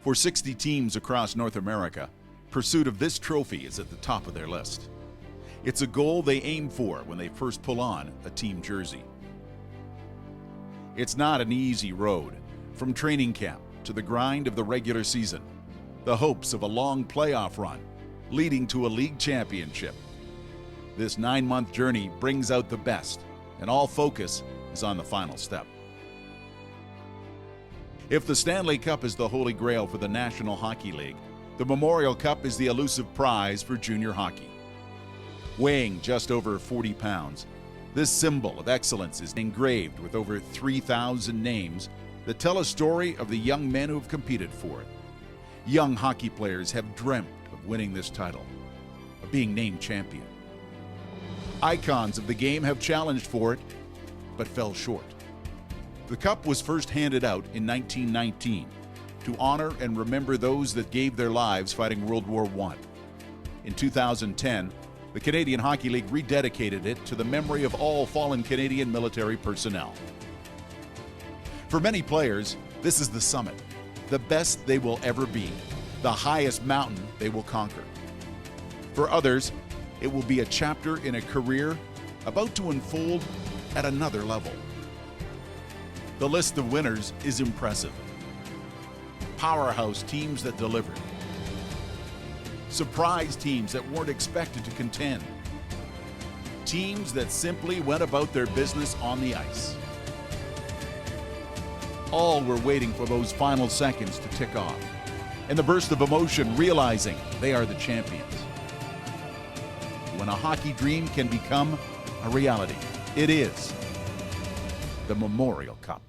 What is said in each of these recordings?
For 60 teams across North America, pursuit of this trophy is at the top of their list. It's a goal they aim for when they first pull on a team jersey. It's not an easy road, from training camp to the grind of the regular season, the hopes of a long playoff run, leading to a league championship. This 9-month journey brings out the best, and all focus is on the final step. If the Stanley Cup is the holy grail for the National Hockey League, the Memorial Cup is the elusive prize for junior hockey. Weighing just over 40 pounds, this symbol of excellence is engraved with over 3,000 names that tell a story of the young men who have competed for it. Young hockey players have dreamt of winning this title, of being named champion. Icons of the game have challenged for it, but fell short. The cup was first handed out in 1919 to honor and remember those that gave their lives fighting World War I. In 2010, the Canadian Hockey League rededicated it to the memory of all fallen Canadian military personnel. For many players, this is the summit, the best they will ever be, the highest mountain they will conquer. For others, it will be a chapter in a career about to unfold at another level. The list of winners is impressive. Powerhouse teams that delivered. Surprise teams that weren't expected to contend. Teams that simply went about their business on the ice. All were waiting for those final seconds to tick off, and the burst of emotion realizing they are the champions. When a hockey dream can become a reality, it is the Memorial Cup.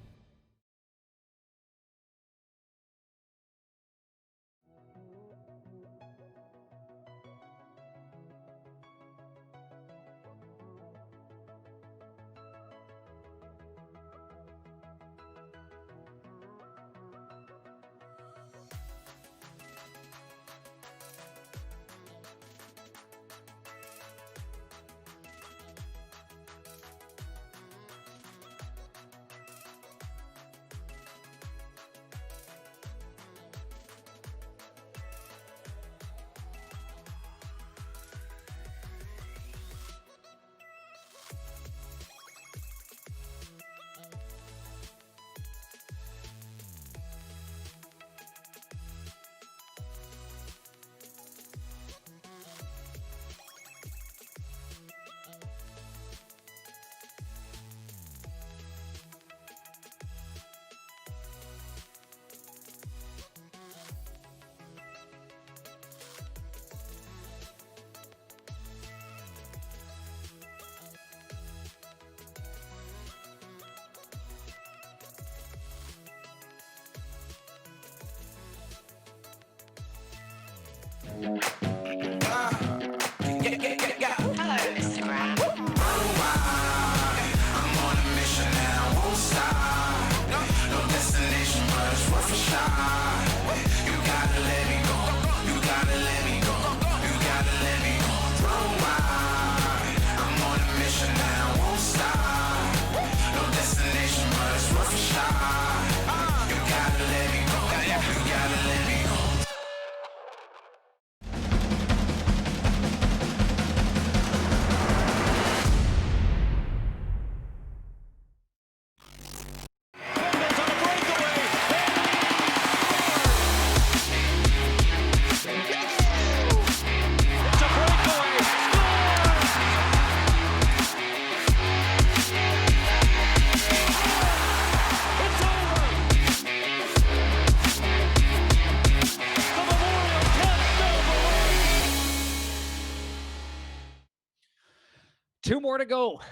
Two more to go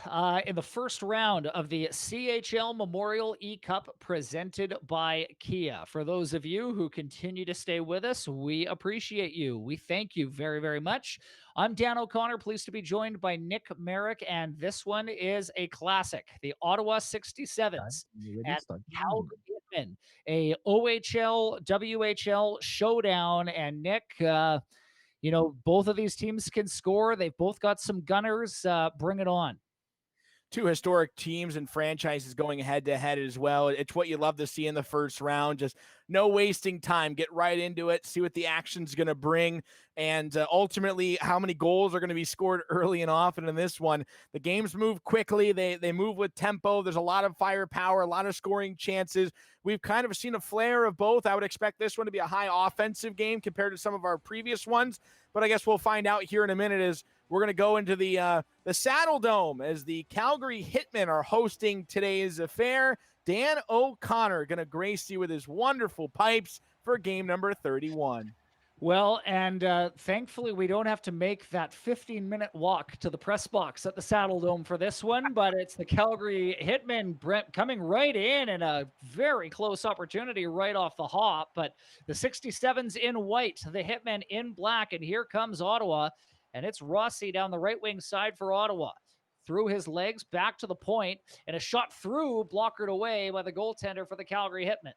in the first round of the CHL Memorial eCup presented by Kia. For those of you who continue to stay with us, we appreciate you. We thank you very, very much. I'm Dan O'Connor, pleased to be joined by Nick Merrick, and this one is a classic, the Ottawa 67s at Calgary Hitmen, a OHL, WHL showdown. And Nick, you know, both of these teams can score. They've both got some gunners. Bring it on. two historic teams and franchises going head to head as well. It's what you love to see in the first round. Just no wasting time. Get right into it. See what the action's going to bring. And ultimately, how many goals are going to be scored early and often in this one. The games move quickly. They move with tempo. There's a lot of firepower, a lot of scoring chances. We've kind of seen a flare of both. I would expect this one to be a high offensive game compared to some of our previous ones. But I guess we'll find out here in a minute as we're going to go into the Saddle Dome as the Calgary Hitmen are hosting today's affair. Dan O'Connor going to grace you with his wonderful pipes for game number 31. Well, and thankfully we don't have to make that 15-minute walk to the press box at the Saddle Dome for this one, but it's the Calgary Hitmen coming right in and a very close opportunity right off the hop. But the 67s in white, the Hitmen in black, and here comes Ottawa, and it's Rossi down the right wing side for Ottawa. Through his legs, back to the point, and a shot through, blockered away by the goaltender for the Calgary Hitmen.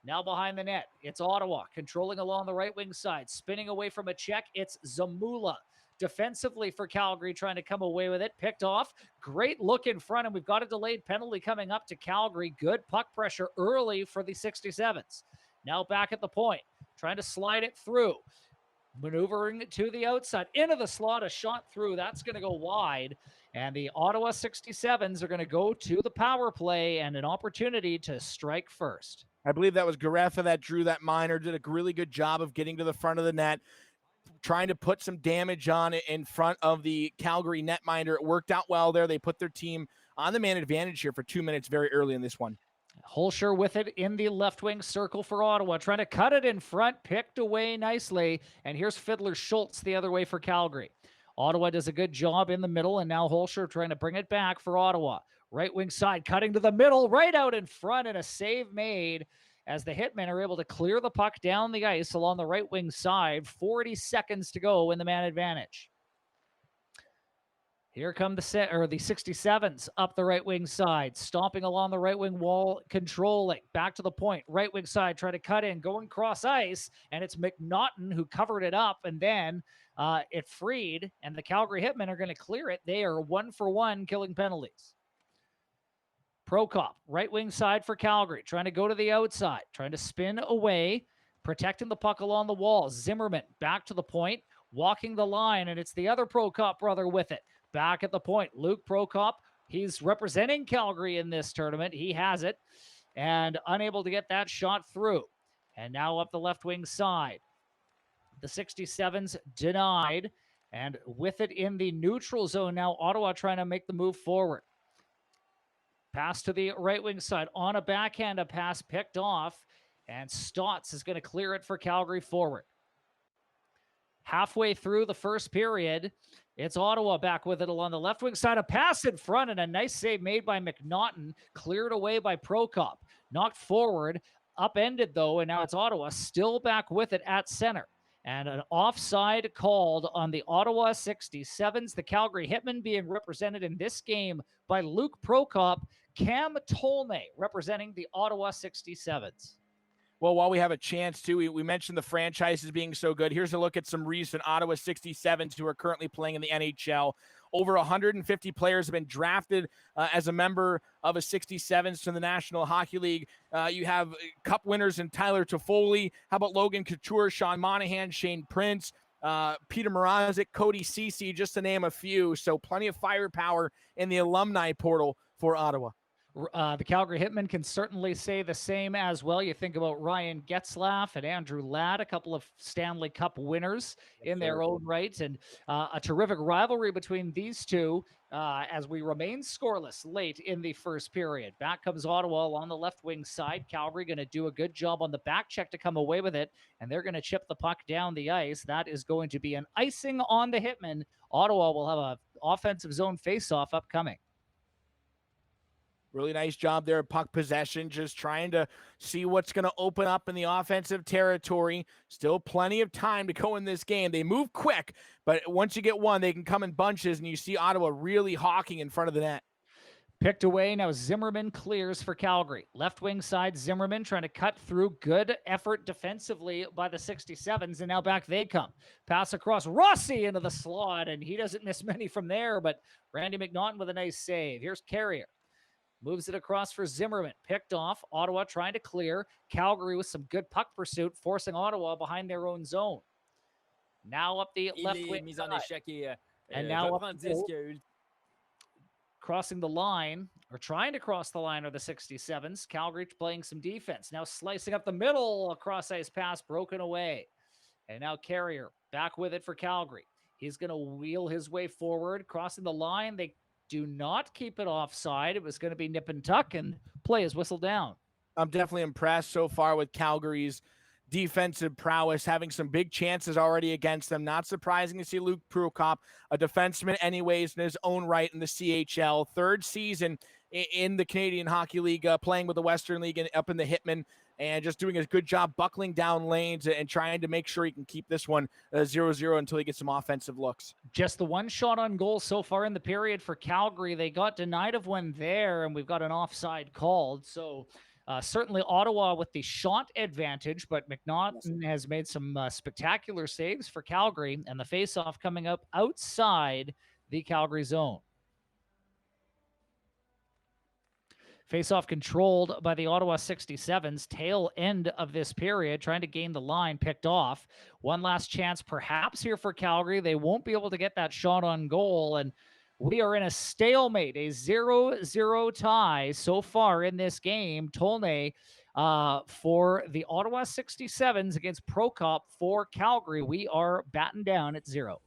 Now behind the net, it's Ottawa controlling along the right wing side, spinning away from a check. It's Zamula defensively for Calgary, trying to come away with it. Picked off. Great look in front, and we've got a delayed penalty coming up to Calgary. Good puck pressure early for the 67s. Now back at the point, trying to slide it through. Maneuvering to the outside, into the slot, a shot through. That's going to go wide. And the Ottawa 67s are going to go to the power play and an opportunity to strike first. I believe that was Garreffa that drew that minor, did a really good job of getting to the front of the net, trying to put some damage on it in front of the Calgary netminder. It worked out well there. They put their team on the man advantage here for 2 minutes very early in this one. Hoelscher with it in the left wing circle for Ottawa, trying to cut it in front, picked away nicely. And here's Fiddler Schultz the other way for Calgary. Ottawa does a good job in the middle, and now Hoelscher trying to bring it back for Ottawa. Right wing side, cutting to the middle, right out in front, and a save made as the Hitmen are able to clear the puck down the ice along the right wing side. 40 seconds to go in the man advantage. Here come the 67s up the right wing side, stomping along the right wing wall, controlling. Back to the point, right wing side, try to cut in, going cross ice, and it's McNaughton who covered it up, and then it freed, and the Calgary Hitmen are going to clear it. They are 1-for-1 killing penalties. Prokop, right wing side for Calgary, trying to go to the outside, trying to spin away, protecting the puck along the wall. Zimmerman back to the point, walking the line, and it's the other Prokop brother with it. Back at the point, Luke Prokop, he's representing Calgary in this tournament. He has it, and unable to get that shot through. And now up the left wing side. The 67s denied, and with it in the neutral zone now, Ottawa trying to make the move forward. Pass to the right wing side. On a backhand, a pass picked off, and Stotts is going to clear it for Calgary forward. Halfway through the first period, it's Ottawa back with it along the left wing side. A pass in front, and a nice save made by McNaughton. Cleared away by Prokop. Knocked forward, upended though, and now it's Ottawa still back with it at center. And an offside called on the Ottawa 67s. The Calgary Hitmen being represented in this game by Luke Prokop. Cam Tolnai representing the Ottawa 67s. Well, while we have a chance to, we mentioned the franchises being so good. Here's a look at some recent Ottawa 67s who are currently playing in the NHL. Over 150 players have been drafted as a member of a 67s to the National Hockey League. You have cup winners in Tyler Toffoli. How about Logan Couture, Sean Monahan, Shane Prince, Peter Mrazek, Cody Ceci, just to name a few. So plenty of firepower in the alumni portal for Ottawa. The Calgary Hitmen can certainly say the same as well. You think about Ryan Getzlaff and Andrew Ladd, a couple of Stanley Cup winners in their own right, and a terrific rivalry between these two as we remain scoreless late in the first period. Back comes Ottawa along the left wing side. Calgary going to do a good job on the back check to come away with it, and they're going to chip the puck down the ice. That is going to be an icing on the Hitmen. Ottawa will have an offensive zone face-off upcoming. Really nice job there, puck possession, just trying to see what's going to open up in the offensive territory. Still plenty of time to go in this game. They move quick, but once you get one, they can come in bunches, and you see Ottawa really hawking in front of the net. Picked away. Now Zimmerman clears for Calgary. Left wing side, Zimmerman trying to cut through. Good effort defensively by the 67s, and now back they come. Pass across Rossi into the slot, and he doesn't miss many from there, but Randy McNaughton with a nice save. Here's Carrier. Moves it across for Zimmerman. Picked off. Ottawa trying to clear. Calgary with some good puck pursuit, forcing Ottawa behind their own zone. Now up the left wing side. And now up crossing the line, or trying to cross the line, are the 67s. Calgary playing some defense. Now slicing up the middle. A cross-ice pass broken away. And now Carrier back with it for Calgary. He's going to wheel his way forward, crossing the line. They do not keep it offside. It was going to be nip and tuck, and play is whistled down. I'm definitely impressed so far with Calgary's defensive prowess, having some big chances already against them. Not surprising to see Luke Prokop, a defenseman anyways in his own right in the CHL. Third season in the Canadian Hockey League, playing with the Western League and up in the Hitmen, and just doing a good job buckling down lanes and trying to make sure he can keep this one 0-0 until he gets some offensive looks. Just the one shot on goal so far in the period for Calgary. They got denied of one there, and we've got an offside called. So certainly Ottawa with the shot advantage, but McNaughton has made some spectacular saves for Calgary, and the faceoff coming up outside the Calgary zone. Faceoff controlled by the Ottawa 67s. Tail end of this period, trying to gain the line, picked off. One last chance perhaps here for Calgary. They won't be able to get that shot on goal, and we are in a stalemate, a 0-0 tie so far in this game. Tolnai for the Ottawa 67s against Prokop for Calgary. We are battened down at 0.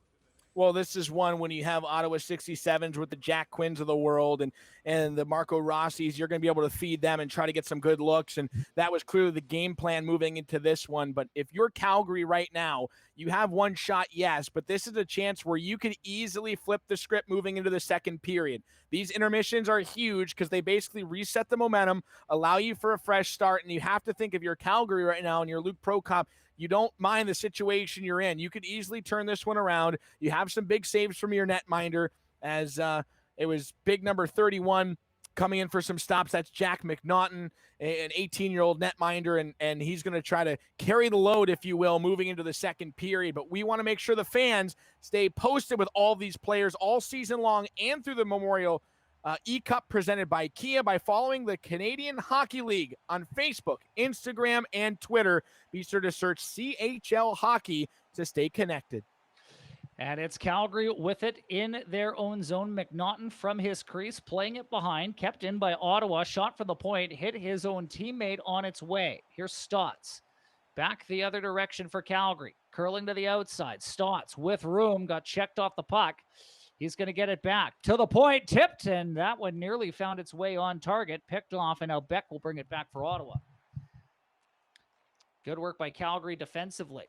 Well, this is one when you have Ottawa 67s with the Jack Quinns of the world and the Marco Rossis, you're going to be able to feed them and try to get some good looks. And that was clearly the game plan moving into this one. But if you're Calgary right now, you have one shot, yes, but this is a chance where you could easily flip the script moving into the second period. These intermissions are huge because they basically reset the momentum, allow you for a fresh start. And you have to think, if you're Calgary right now and you're Luke Prokop, you don't mind the situation you're in. You could easily turn this one around. You have some big saves from your netminder, as it was big number 31 coming in for some stops. That's Jack McNaughton, an 18-year-old netminder, and he's going to try to carry the load, if you will, moving into the second period. But we want to make sure the fans stay posted with all these players all season long and through the Memorial eCup presented by Kia by following the Canadian Hockey League on Facebook, Instagram, and Twitter. Be sure to search CHL Hockey to stay connected. And it's Calgary with it in their own zone. McNaughton from his crease, playing it behind, kept in by Ottawa, shot from the point, hit his own teammate on its way. Here's Stotts. Back the other direction for Calgary. Curling to the outside. Stotts with room, got checked off the puck. He's going to get it back to the point, tipped, and that one nearly found its way on target, picked off, and now Beck will bring it back for Ottawa. Good work by Calgary defensively.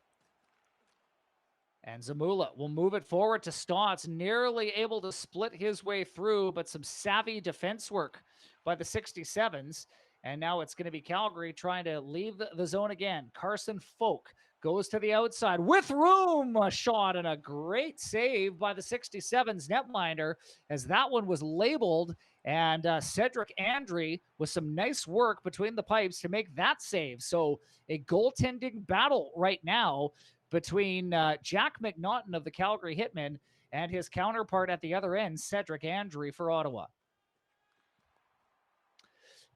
And Zamula will move it forward to Stotts, nearly able to split his way through, but some savvy defense work by the 67s. And now it's going to be Calgary trying to leave the zone again. Carson Folk goes to the outside with room, a shot, and a great save by the 67's netminder, as that one was labeled, and Cedric Andre with some nice work between the pipes to make that save. So a goaltending battle right now between Jack McNaughton of the Calgary Hitmen and his counterpart at the other end, Cedric Andre for Ottawa.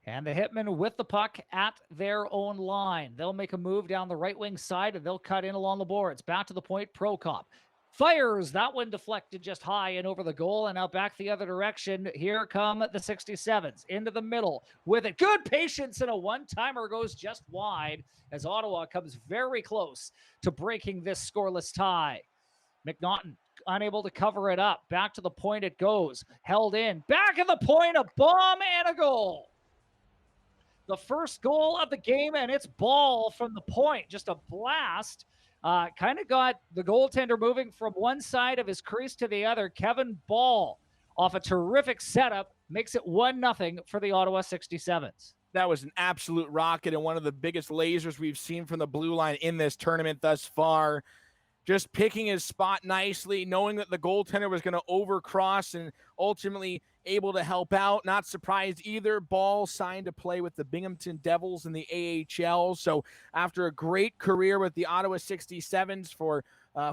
And the Hitmen with the puck at their own line. They'll make a move down the right wing side, and they'll cut in along the boards. Back to the point, Prokop fires. That one deflected just high and over the goal, and now back the other direction. Here come the 67s into the middle with it. Good patience, and a one-timer goes just wide as Ottawa comes very close to breaking this scoreless tie. McNaughton unable to cover it up. Back to the point it goes. Held in. Back at the point, a bomb and a goal. The first goal of the game, and it's Bahl from the point. Just a blast. Kind of got the goaltender moving from one side of his crease to the other. Kevin Bahl, off a terrific setup, makes it 1-0 for the Ottawa 67s. That was an absolute rocket and one of the biggest lasers we've seen from the blue line in this tournament thus far. just picking his spot nicely, knowing that the goaltender was going to overcross and ultimately able to help out. Not surprised either. Bahl signed to play with the Binghamton Devils in the AHL. So after a great career with the Ottawa 67s for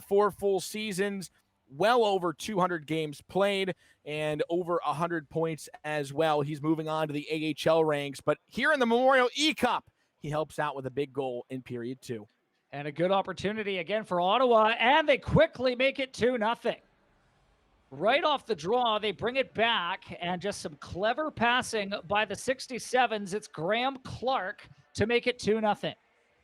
4 full seasons, well over 200 games played and over 100 points as well, he's moving on to the AHL ranks. But here in the Memorial eCup, he helps out with a big goal in period 2. And a good opportunity again for Ottawa, and they quickly make it 2-0. Right off the draw, they bring it back, and just some clever passing by the 67s. It's Graeme Clarke to make it 2-0.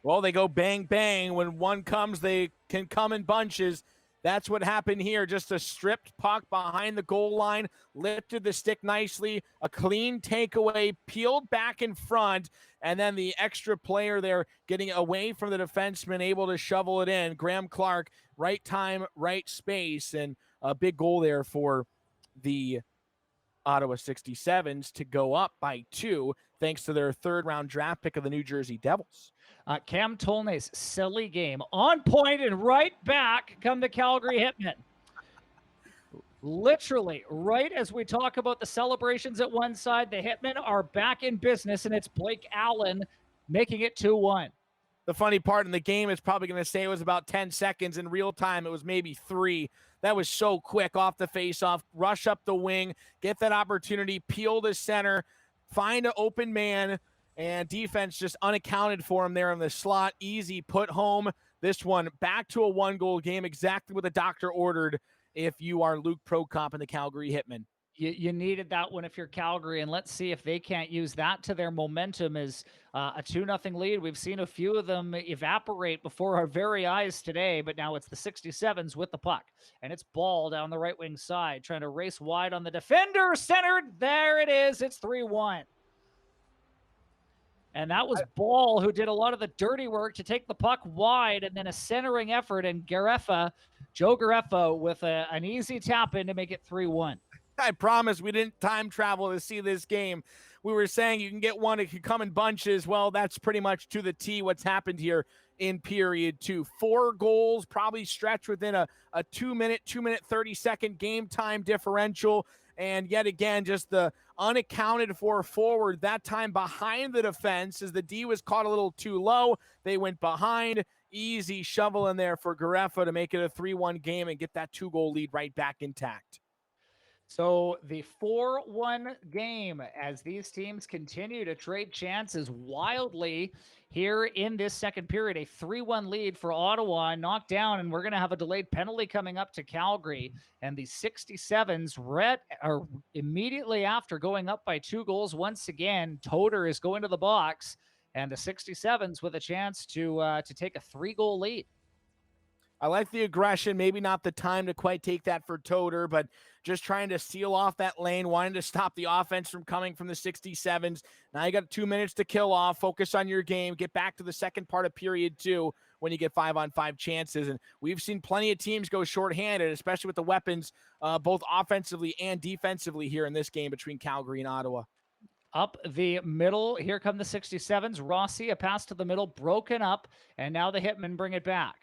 Well, they go bang, bang. When one comes, they can come in bunches. That's what happened here. Just a stripped puck behind the goal line, lifted the stick nicely, a clean takeaway, peeled back in front, and then the extra player there getting away from the defenseman, able to shovel it in. Graeme Clarke, right time, right space, and a big goal there for the Ottawa 67s to go up by 2, thanks to their 3rd-round draft pick of the New Jersey Devils. Cam Tolnai's silly game on point, and right back come the Calgary Hitmen. Literally, right as we talk about the celebrations at one side, the Hitmen are back in business, and it's Blake Allan making it 2-1. The funny part in the game is probably going to say it was about 10 seconds. In real time, it was maybe 3. That was so quick off the faceoff. Rush up the wing, get that opportunity, peel to center, find an open man, and defense just unaccounted for him there in the slot. Easy put home. This one back to a 1-goal game, exactly what the doctor ordered if you are Luke Prokop and the Calgary Hitmen. You needed that one if you're Calgary, and let's see if they can't use that to their momentum as a 2-0 lead. We've seen a few of them evaporate before our very eyes today, but now it's the 67s with the puck, and it's Bahl down the right wing side, trying to race wide on the defender, centered. There it is. It's 3-1. And that was Bahl who did a lot of the dirty work to take the puck wide, and then a centering effort, and Garreffa, Joe Garreffa, with an easy tap in to make it 3-1. I promise we didn't time travel to see this game. We were saying you can get one, it could come in bunches. Well, that's pretty much to the T what's happened here in period 2. 4 goals, probably stretched within a 2-minute, 30-second game time differential. And yet again, just the unaccounted for forward, that time behind the defense as the D was caught a little too low. They went behind. Easy shovel in there for Garreffa to make it a 3-1 game and get that 2-goal lead right back intact. So the 4-1 game as these teams continue to trade chances wildly here in this second period. A 3-1 lead for Ottawa, knocked down, and we're going to have a delayed penalty coming up to Calgary. And the 67s are immediately after going up by 2 goals once again. Toder is going to the box, and the 67s with a chance to take a 3-goal lead. I like the aggression, maybe not the time to quite take that for Toder, but just trying to seal off that lane, wanting to stop the offense from coming from the 67s. Now you got 2 minutes to kill off, focus on your game, get back to the second part of period 2 when you get 5-on-5 chances. And we've seen plenty of teams go shorthanded, especially with the weapons, both offensively and defensively here in this game between Calgary and Ottawa. Up the middle, here come the 67s. Rossi, a pass to the middle, broken up, and now the Hitmen bring it back.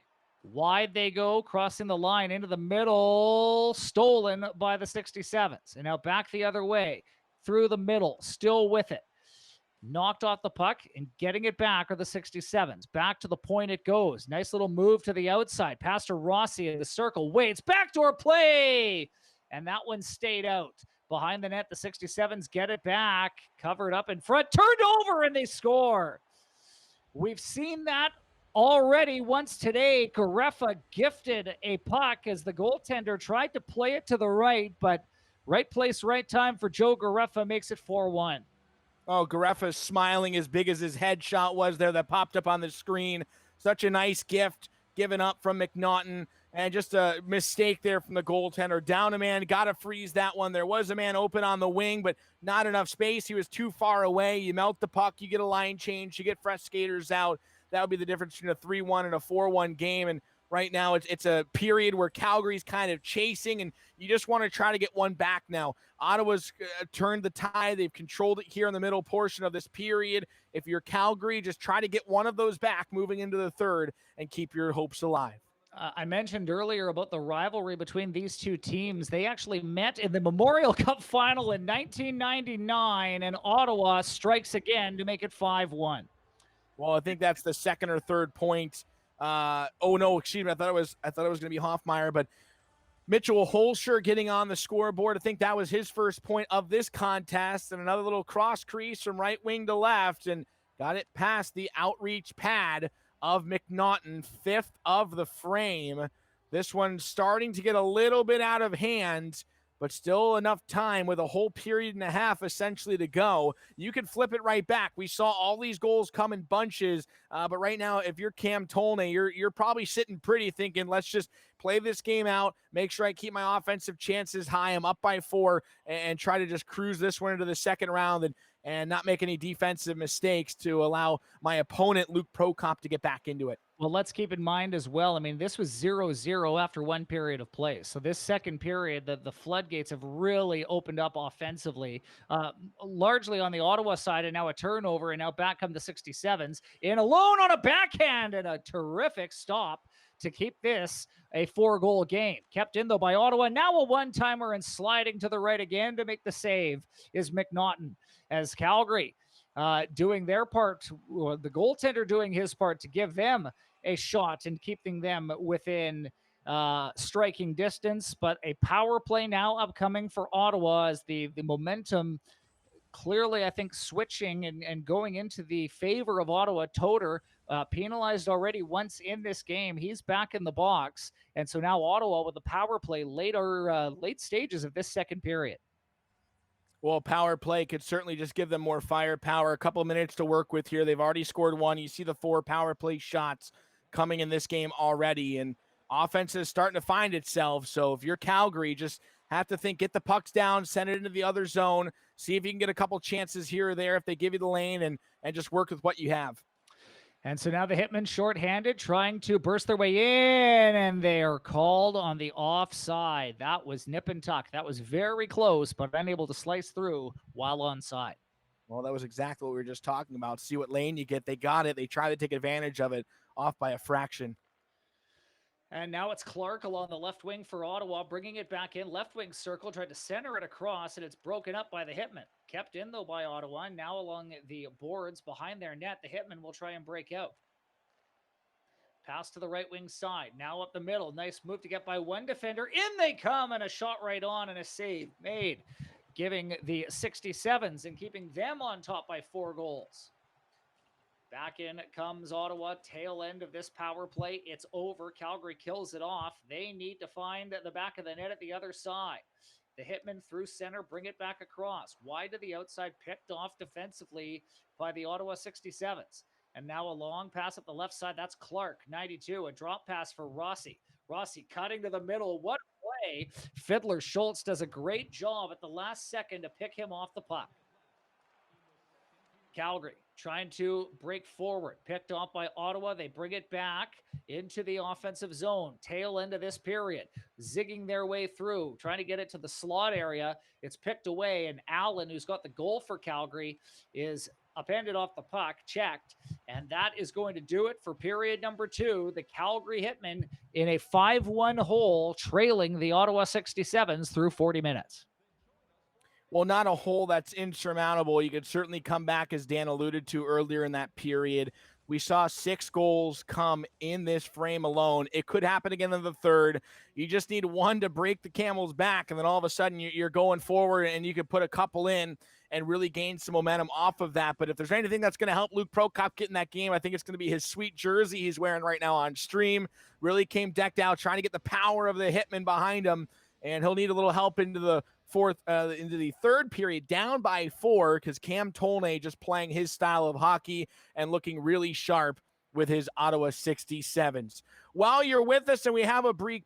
Wide they go, crossing the line into the middle, stolen by the 67s. And now back the other way, through the middle, still with it. Knocked off the puck and getting it back are the 67s. Back to the point it goes. Nice little move to the outside. Pass to Rossi in the circle. Waits, backdoor play! And that one stayed out. Behind the net, the 67s get it back. Covered up in front, turned over, and they score. We've seen that already once today. Garreffa gifted a puck as the goaltender tried to play it to the right, but right place, right time for Joe Garreffa makes it 4-1. Oh, Gareffa's smiling as big as his headshot was there that popped up on the screen. Such a nice gift given up from McNaughton, and just a mistake there from the goaltender. Down a man, got to freeze that one. There was a man open on the wing, but not enough space. He was too far away. You melt the puck, you get a line change, you get fresh skaters out. That would be the difference between a 3-1 and a 4-1 game. And right now it's a period where Calgary's kind of chasing, and you just want to try to get one back now. Ottawa's turned the tide. They've controlled it here in the middle portion of this period. If you're Calgary, just try to get one of those back moving into the third and keep your hopes alive. I mentioned earlier about the rivalry between these two teams. They actually met in the Memorial Cup final in 1999, and Ottawa strikes again to make it 5-1. Well, I think that's the second or third point. Oh no, excuse me. I thought it was going to be Hoffmeyer, but Mitchell Hoelscher getting on the scoreboard. I think that was his first point of this contest, and another little cross crease from right wing to left, and got it past the outreach pad of McNaughton, fifth of the frame. This one starting to get a little bit out of hand, but still enough time with a whole period and a half essentially to go. You can flip it right back. We saw all these goals come in bunches, but right now, if you're Cam Tolnai, you're probably sitting pretty thinking, let's just play this game out, make sure I keep my offensive chances high. I'm up by 4 and try to just cruise this one into the second round and not make any defensive mistakes to allow my opponent, Luke Prokop, to get back into it. Well, let's keep in mind as well, I mean, this was 0-0 after one period of play. So this second period, the floodgates have really opened up offensively, largely on the Ottawa side, and now a turnover, and now back come the 67s, in alone on a backhand, and a terrific stop to keep this a 4-goal game. Kept in, though, by Ottawa. Now a one-timer, and sliding to the right again to make the save is McNaughton, as Calgary doing their part, the goaltender doing his part to give them a shot and keeping them within striking distance. But a power play now upcoming for Ottawa as the momentum clearly, I think, switching and going into the favor of Ottawa. Toter penalized already once in this game. He's back in the box. And so now Ottawa with the power play late stages of this second period. Well, power play could certainly just give them more firepower. A couple of minutes to work with here. They've already scored one. You see the 4 power play shots coming in this game already, and offense is starting to find itself. So if you're Calgary, just have to think, get the pucks down, send it into the other zone, see if you can get a couple chances here or there if they give you the lane, and just work with what you have. And so now the Hitmen shorthanded, trying to burst their way in, and they are called on the offside. That was nip and tuck. That was very close, but unable to slice through while onside. Well, that was exactly what we were just talking about. See what lane you get. They got it. They try to take advantage of it, off by a fraction. And now it's Clarke along the left wing for Ottawa, bringing it back in. Left wing circle, tried to center it across, and it's broken up by the Hitmen. Kept in, though, by Ottawa. Now along the boards behind their net, the Hitmen will try and break out. Pass to the right wing side. Now up the middle. Nice move to get by one defender. In they come, and a shot right on, and a save made, giving the 67s and keeping them on top by 4 goals. Back in comes Ottawa, tail end of this power play. It's over. Calgary kills it off. They need to find the back of the net at the other side. The Hitmen through center, bring it back across. Wide to the outside, picked off defensively by the Ottawa 67s. And now a long pass up the left side. That's Clarke, 92. A drop pass for Rossi. Rossi cutting to the middle. What a play. Fiddler Schultz does a great job at the last second to pick him off the puck. Calgary trying to break forward, picked off by Ottawa. They bring it back into the offensive zone, tail end of this period, zigging their way through, trying to get it to the slot area. It's picked away, and Allan, who's got the goal for Calgary, is upended off the puck, checked, and that is going to do it for period number 2. The Calgary Hitmen in a 5-1 hole, trailing the Ottawa 67s through 40 minutes. Well, not a hole that's insurmountable. You could certainly come back, as Dan alluded to earlier in that period. We saw 6 goals come in this frame alone. It could happen again in the third. You just need one to break the camel's back, and then all of a sudden you're going forward, and you could put a couple in and really gain some momentum off of that. But if there's anything that's going to help Luke Prokop get in that game, I think it's going to be his sweet jersey he's wearing right now on stream. Really came decked out, trying to get the power of the Hitmen behind him, and he'll need a little help into the third period, down by 4, because Cam Tolnai just playing his style of hockey and looking really sharp with his Ottawa 67s. While you're with us and we have a brief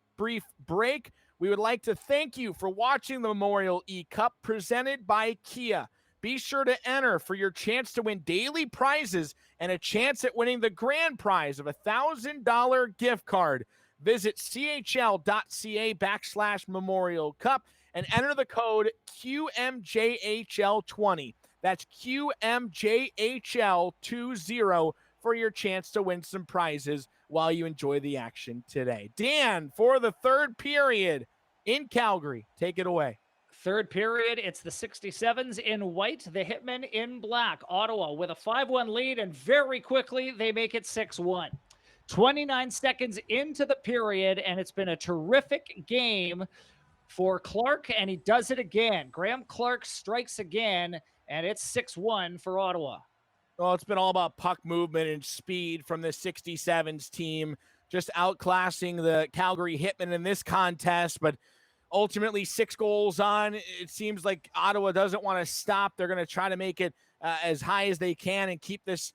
break, we would like to thank you for watching the Memorial eCup presented by Kia. Be sure to enter for your chance to win daily prizes and a chance at winning the grand prize of a $1,000 gift card. Visit chl.ca/Memorial Cup and enter the code QMJHL20. That's QMJHL20 for your chance to win some prizes while you enjoy the action today. Dan, for the third period in Calgary, take it away. Third period, it's the 67s in white, the Hitmen in black. Ottawa with a 5-1 lead, and very quickly they make it 6-1. 29 seconds into the period, and it's been a terrific game for Clarke, and he does it again. Graeme Clarke strikes again, and it's 6-1 for Ottawa. Well, it's been all about puck movement and speed from the 67s team, just outclassing the Calgary Hitmen in this contest, but ultimately 6 goals on. It seems like Ottawa doesn't want to stop. They're going to try to make it as high as they can and keep this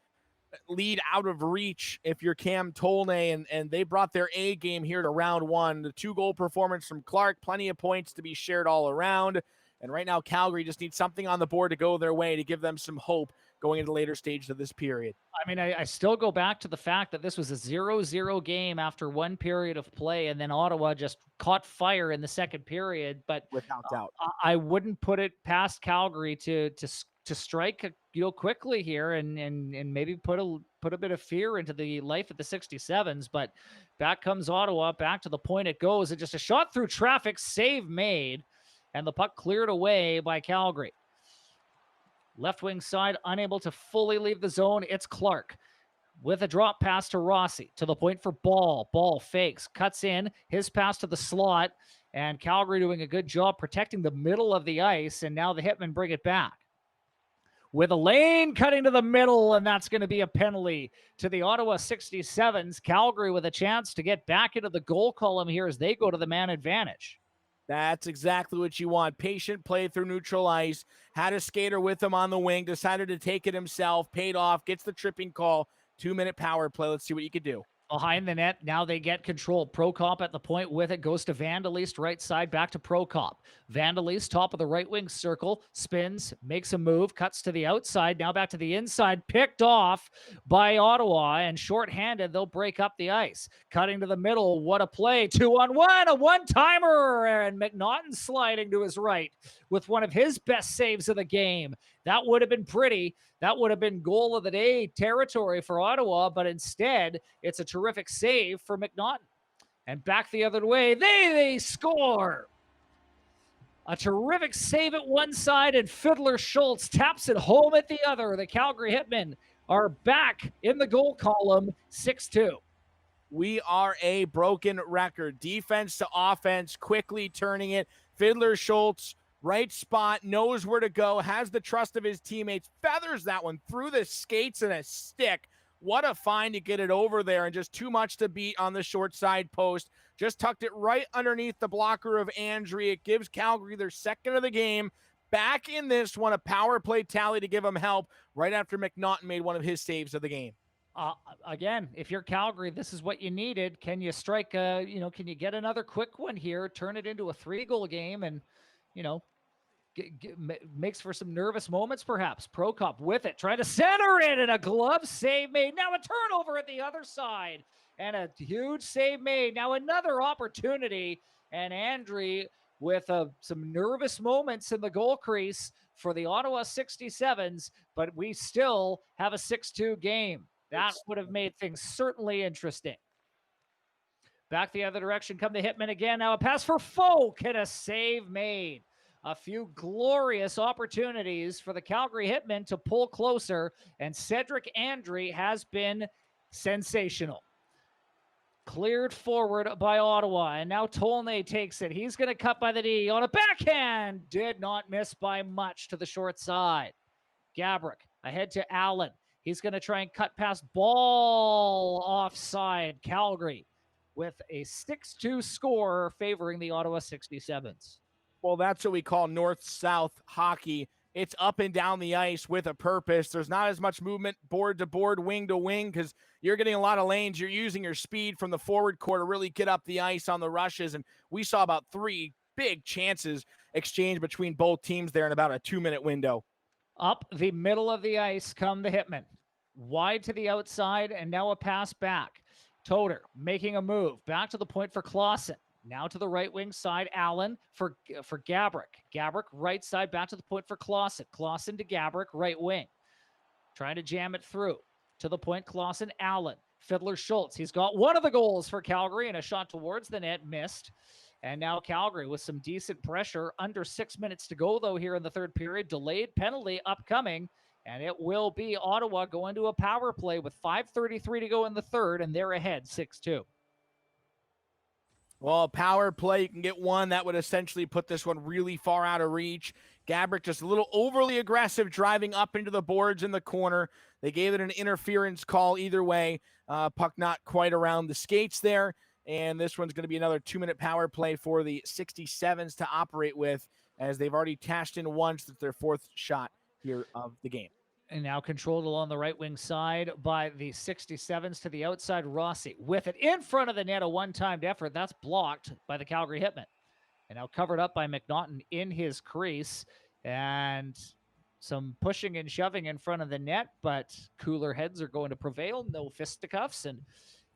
lead out of reach if you're Cam Tolnai, and they brought their A game here to round 1. The 2-goal performance from Clarke, plenty of points to be shared all around. And right now, Calgary just needs something on the board to go their way to give them some hope going into later stages of this period. I mean, I still go back to the fact that this was a 0-0 game after one period of play, and then Ottawa just caught fire in the second period. But without doubt, I wouldn't put it past Calgary to strike quickly here and maybe put a bit of fear into the life of the 67s. But back comes Ottawa, back to the point it goes, and just a shot through traffic, save made, and the puck cleared away by Calgary. Left wing side, unable to fully leave the zone. It's Clarke with a drop pass to Rossi, to the point for Bahl. Bahl fakes, cuts in, his pass to the slot, and Calgary doing a good job protecting the middle of the ice, and now the Hitmen bring it back. With a lane cutting to the middle, and that's going to be a penalty to the Ottawa 67s. Calgary with a chance to get back into the goal column here as they go to the man advantage. That's exactly what you want. Patient play through neutral ice. Had a skater with him on the wing, decided to take it himself, paid off, gets the tripping call. 2-minute power play. Let's see what you can do. Behind the net, now they get control. Prokop at the point with it, goes to Vandalist, right side, back to Prokop. Vandalist, top of the right wing circle, spins, makes a move, cuts to the outside, now back to the inside, picked off by Ottawa, and shorthanded, they'll break up the ice. Cutting to the middle, what a play, 2-on-1, a one-timer, and McNaughton sliding to his right with one of his best saves of the game. That would have been pretty. That would have been goal of the day territory for Ottawa, but instead, it's a terrific save for McNaughton. And back the other way, they score. A terrific save at one side, and Fiddler Schultz taps it home at the other. The Calgary Hitmen are back in the goal column, 6-2. We are a broken record. Defense to offense, quickly turning it. Fiddler Schultz, right spot, knows where to go, has the trust of his teammates, feathers that one through the skates and a stick. What a find to get it over there, and just too much to beat on the short side post. Just tucked it right underneath the blocker of Andre. It gives Calgary their second of the game. Back in this one, a power play tally to give them help right after McNaughton made one of his saves of the game. Again, if you're Calgary, this is what you needed. Can you strike can you get another quick one here, turn it into a 3-goal game, and, makes for some nervous moments, perhaps. Prokop with it, trying to center it, and a glove save made. Now a turnover at the other side, and a huge save made. Now another opportunity, and Andre with some nervous moments in the goal crease for the Ottawa 67s, but we still have a 6-2 game. That would have made things certainly interesting. Back the other direction come the Hitmen again. Now a pass for Folk, and a save made. A few glorious opportunities for the Calgary Hitmen to pull closer, and Cedric Andre has been sensational. Cleared forward by Ottawa, and now Tolnai takes it. He's going to cut by the D on a backhand. Did not miss by much to the short side. Gabrick ahead to Allan. He's going to try and cut past Bahl, offside. Calgary with a 6-2 score favoring the Ottawa 67s. Well, that's what we call north-south hockey. It's up and down the ice with a purpose. There's not as much movement board to board, wing to wing, because you're getting a lot of lanes. You're using your speed from the forward core to really get up the ice on the rushes. And we saw about 3 big chances exchanged between both teams there in about a 2-minute window. Up the middle of the ice come the Hitmen. Wide to the outside, and now a pass back. Toter making a move. Back to the point for Clausen. Now to the right wing side, Allan for Gabrick. Gabrick right side, back to the point for Clausen. Clausen to Gabrick, right wing. Trying to jam it through. To the point, Clausen, Allan. Fiddler Schultz, he's got one of the goals for Calgary, and a shot towards the net missed. And now Calgary with some decent pressure. Under 6 minutes to go, though, here in the third period. Delayed penalty upcoming, and it will be Ottawa going to a power play with 5:33 to go in the third, and they're ahead 6-2. Well, power play, you can get one. That would essentially put this one really far out of reach. Gabrick just a little overly aggressive, driving up into the boards in the corner. They gave it an interference call either way. Puck not quite around the skates there. And this one's going to be another 2-minute power play for the 67s to operate with, as they've already cashed in once. That's their fourth shot here of the game. And now controlled along the right wing side by the 67s to the outside. Rossi with it in front of the net, a one-timed effort. That's blocked by the Calgary Hitmen. And now covered up by McNaughton in his crease. And some pushing and shoving in front of the net, but cooler heads are going to prevail. No fisticuffs. And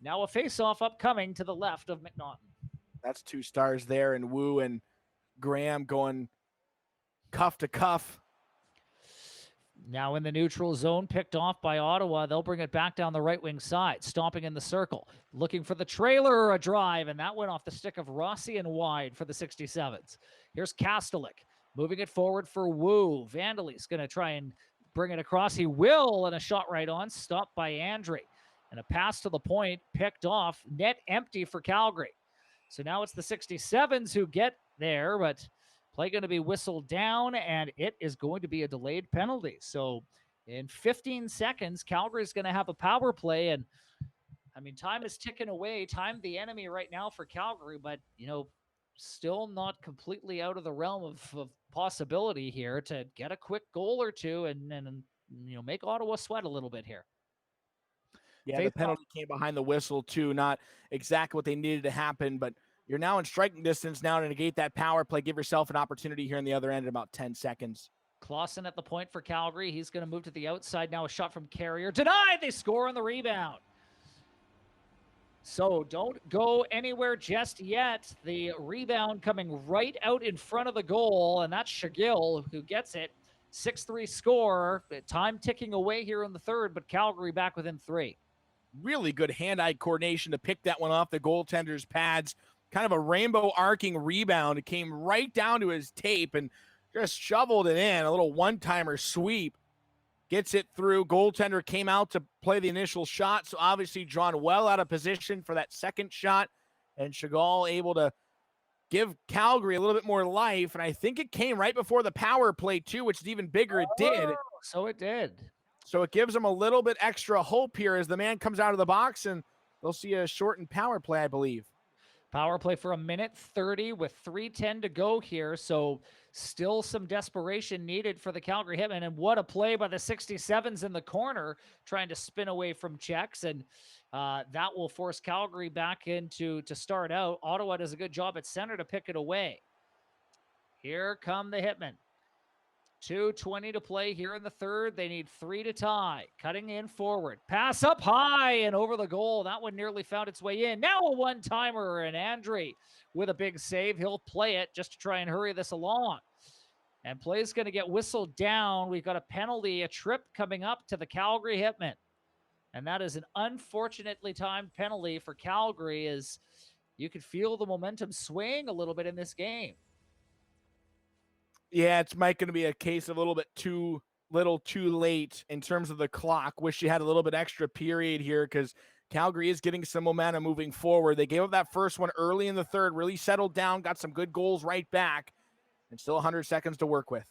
now a face-off upcoming to the left of McNaughton. That's two stars there, and Wu and Graeme going cuff to cuff. Now in the neutral zone, picked off by Ottawa. They'll bring it back down the right wing side, stomping in the circle, looking for the trailer, a drive, and that went off the stick of Rossi and wide for the 67s. Here's Kastelik, moving it forward for Wu. Vandaley's going to try and bring it across. He will, and a shot right on, stopped by Andre. And a pass to the point, picked off, net empty for Calgary. So now it's the 67s who get there, but play going to be whistled down, and it is going to be a delayed penalty. So in 15 seconds, Calgary's going to have a power play. And, I mean, time is ticking away. Time the enemy right now for Calgary, but, you know, still not completely out of the realm of possibility here to get a quick goal or two and you know, make Ottawa sweat a little bit here. Yeah, the penalty came behind the whistle, too. Not exactly what they needed to happen, but you're now in striking distance now to negate that power play. Give yourself an opportunity here in the other end in about 10 seconds. Clausen at the point for Calgary. He's going to move to the outside now. A shot from Carrier. Denied! They score on the rebound. So don't go anywhere just yet. The rebound coming right out in front of the goal, and that's Shagil who gets it. 6-3 score. Time ticking away here in the third, but Calgary back within 3. Really good hand-eye coordination to pick that one off the goaltender's pads. Kind of a rainbow arcing rebound. It came right down to his tape and just shoveled it in. A little one-timer sweep. Gets it through. Goaltender came out to play the initial shot, so obviously drawn well out of position for that second shot. And Chagall able to give Calgary a little bit more life. And I think it came right before the power play, too, which is even bigger. It did. So it did. So it gives them a little bit extra hope here as the man comes out of the box, and they'll see a shortened power play, I believe. Power play for 1:30 with 3:10 to go here. So still some desperation needed for the Calgary Hitmen. And what a play by the 67s in the corner, trying to spin away from checks. And that will force Calgary back into to start out. Ottawa does a good job at center to pick it away. Here come the Hitmen. 2:20 to play here in the third. They need 3 to tie. Cutting in forward. Pass up high and over the goal. That one nearly found its way in. Now a one-timer, and Andre with a big save. He'll play it just to try and hurry this along. And play's going to get whistled down. We've got a penalty, a trip coming up to the Calgary Hitmen. And that is an unfortunately timed penalty for Calgary, as you could feel the momentum swaying a little bit in this game. Yeah, it's going to be a case of a little bit too little too late in terms of the clock. Wish you had a little bit extra period here, because Calgary is getting some momentum moving forward. They gave up that first one early in the third, really settled down, got some good goals right back, and still 100 seconds to work with.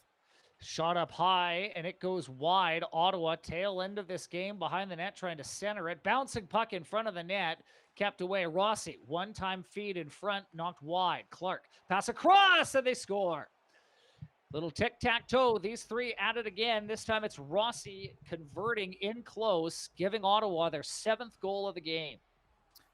Shot up high, and it goes wide. Ottawa, tail end of this game, behind the net, trying to center it. Bouncing puck in front of the net, kept away. Rossi, one-time feed in front, knocked wide. Clarke, pass across, and they score. Little tic-tac-toe. These three at it again. This time it's Rossi converting in close, giving Ottawa their 7th goal of the game.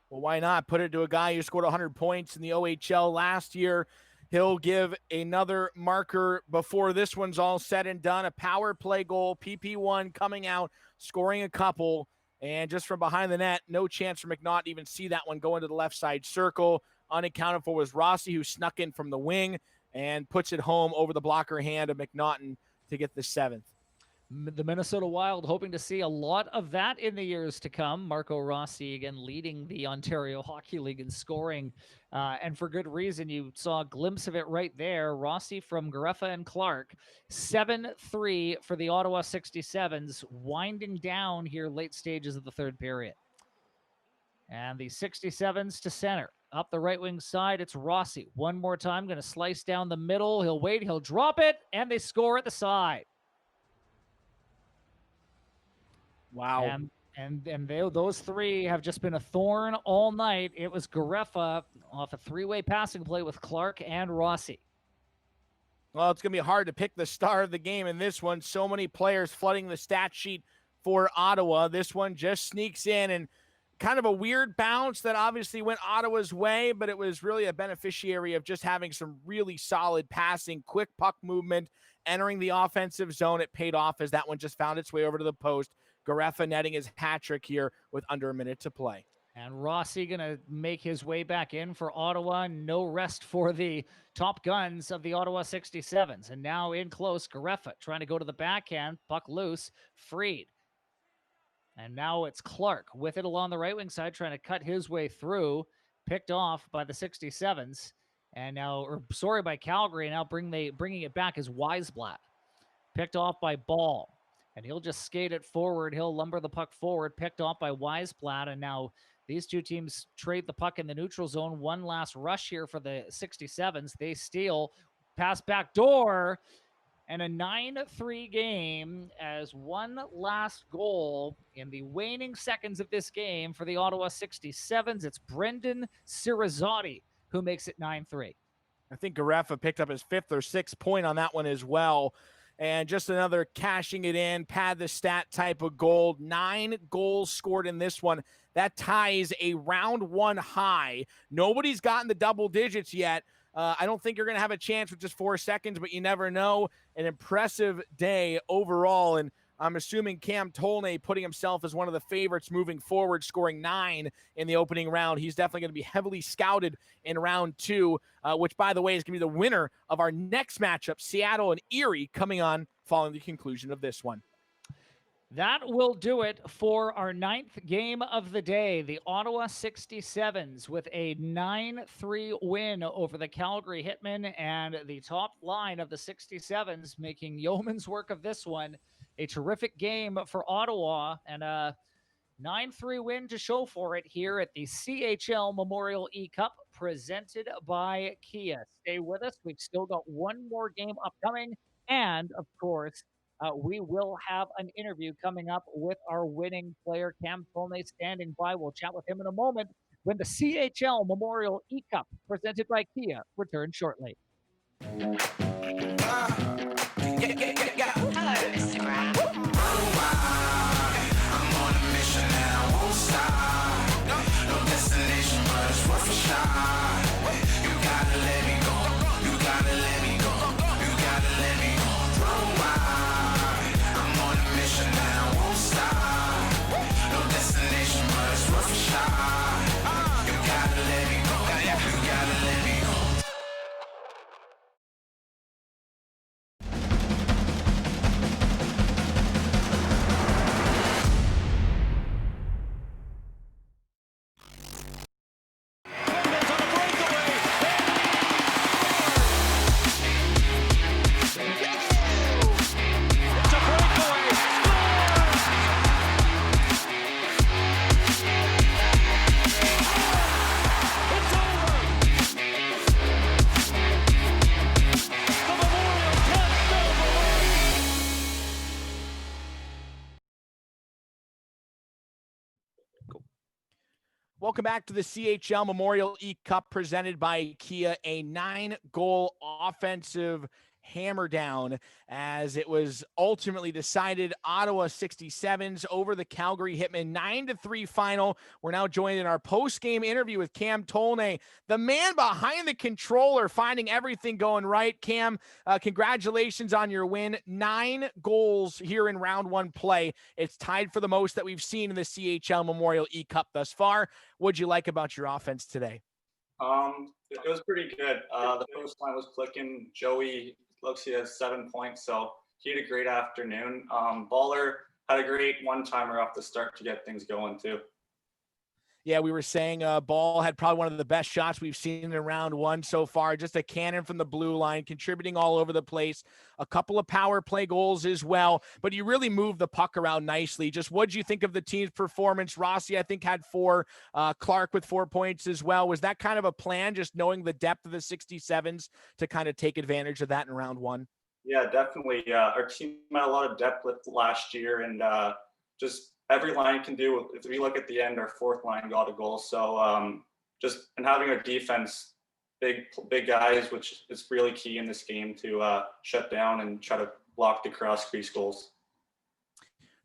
Well, why not? Put it to a guy who scored 100 points in the OHL last year. He'll give another marker before this one's all said and done. A power play goal, PP1 coming out, scoring a couple. And just from behind the net, no chance for McNaught to even see that one go into the left side circle. Unaccounted for was Rossi, who snuck in from the wing and puts it home over the blocker hand of McNaughton to get the 7th. The Minnesota Wild hoping to see a lot of that in the years to come. Marco Rossi again leading the Ontario Hockey League in scoring, and for good reason. You saw a glimpse of it right there. Rossi from Garreffa and Clarke, 7-3 for the Ottawa 67s, winding down here late stages of the third period. And the 67s to center. Up the right wing side, it's Rossi. One more time, going to slice down the middle. He'll wait, he'll drop it, and they score at the side. Wow. And those three have just been a thorn all night. It was Garreffa off a three-way passing play with Clarke and Rossi. Well, it's going to be hard to pick the star of the game in this one. So many players flooding the stat sheet for Ottawa. This one just sneaks in, and kind of a weird bounce that obviously went Ottawa's way, but it was really a beneficiary of just having some really solid passing, quick puck movement, entering the offensive zone. It paid off as that one just found its way over to the post. Garreffa netting his hat trick here with under a minute to play. And Rossi going to make his way back in for Ottawa. No rest for the top guns of the Ottawa 67s. And now in close, Garreffa trying to go to the backhand. Puck loose, freed. And now it's Clarke with it along the right wing side, trying to cut his way through. Picked off by the 67s. And now, by Calgary. Now bringing it back is Weisblatt. Picked off by Bahl. And he'll just skate it forward. He'll lumber the puck forward, picked off by Weisblatt. And now these two teams trade the puck in the neutral zone. One last rush here for the 67s. They steal, pass back door, and a 9-3 game as one last goal in the waning seconds of this game for the Ottawa 67s. It's Brendan Sirizotti who makes it 9-3. I think Garreffa picked up his 5th or 6th point on that one as well. And just another cashing it in, pad the stat type of goal. 9 goals scored in this one. That ties a round 1 high. Nobody's gotten the double digits yet. I don't think you're going to have a chance with just 4 seconds, but you never know. An impressive day overall. And I'm assuming Cam Tolnai putting himself as one of the favorites moving forward, scoring 9 in the opening round. He's definitely going to be heavily scouted in round 2, which, by the way, is going to be the winner of our next matchup, Seattle and Erie, coming on following the conclusion of this one. That will do it for our 9th game of the day. The Ottawa 67s with a 9-3 win over the Calgary Hitmen, and the top line of the 67s making yeoman's work of this one. A terrific game for Ottawa, and a 9-3 win to show for it here at the CHL Memorial eCup presented by Kia. Stay with us. We've still got one more game upcoming, and of course, we will have an interview coming up with our winning player, Cam Tolnai, standing by. We'll chat with him in a moment when the CHL Memorial eCup presented by Kia returns shortly. Hello, Instagram. I'm on a mission and I won't stop. No destination, but it's worth a shot. You gotta let me go. You gotta let me go. You gotta let me go. I'm on a mission and I won't stop. No destination, but it's worth a shot. You gotta let me go. You gotta let me go. Welcome back to the CHL Memorial eCup presented by Kia, a 9-goal offensive hammer down as it was ultimately decided. Ottawa 67s over the Calgary Hitmen, 9-3 final. We're now joined in our post-game interview with Cam Tolnai, the man behind the controller, finding everything going right. Cam, congratulations on your win. 9 goals here in round 1 play. It's tied for the most that we've seen in the CHL Memorial eCup thus far. What'd you like about your offense today? It was pretty good. The first line was clicking. Joey looks he has 7 points, so He had a great afternoon. Baller had a great one-timer off the start to get things going too. Yeah, we were saying Bahl had probably one of the best shots we've seen in round one so far. Just a cannon from the blue line, contributing all over the place. A couple of power play goals as well. But you really moved the puck around nicely. Just what did you think of the team's performance? Rossi, I think, had 4. Clarke with 4 points as well. Was that kind of a plan, just knowing the depth of the 67s to kind of take advantage of that in round one? Yeah, definitely. Our team had a lot of depth last year, and just every line can do. If we look at the end, our 4th line got a goal. So and having our defense, big guys, which is really key in this game to shut down and try to block the cross crease goals.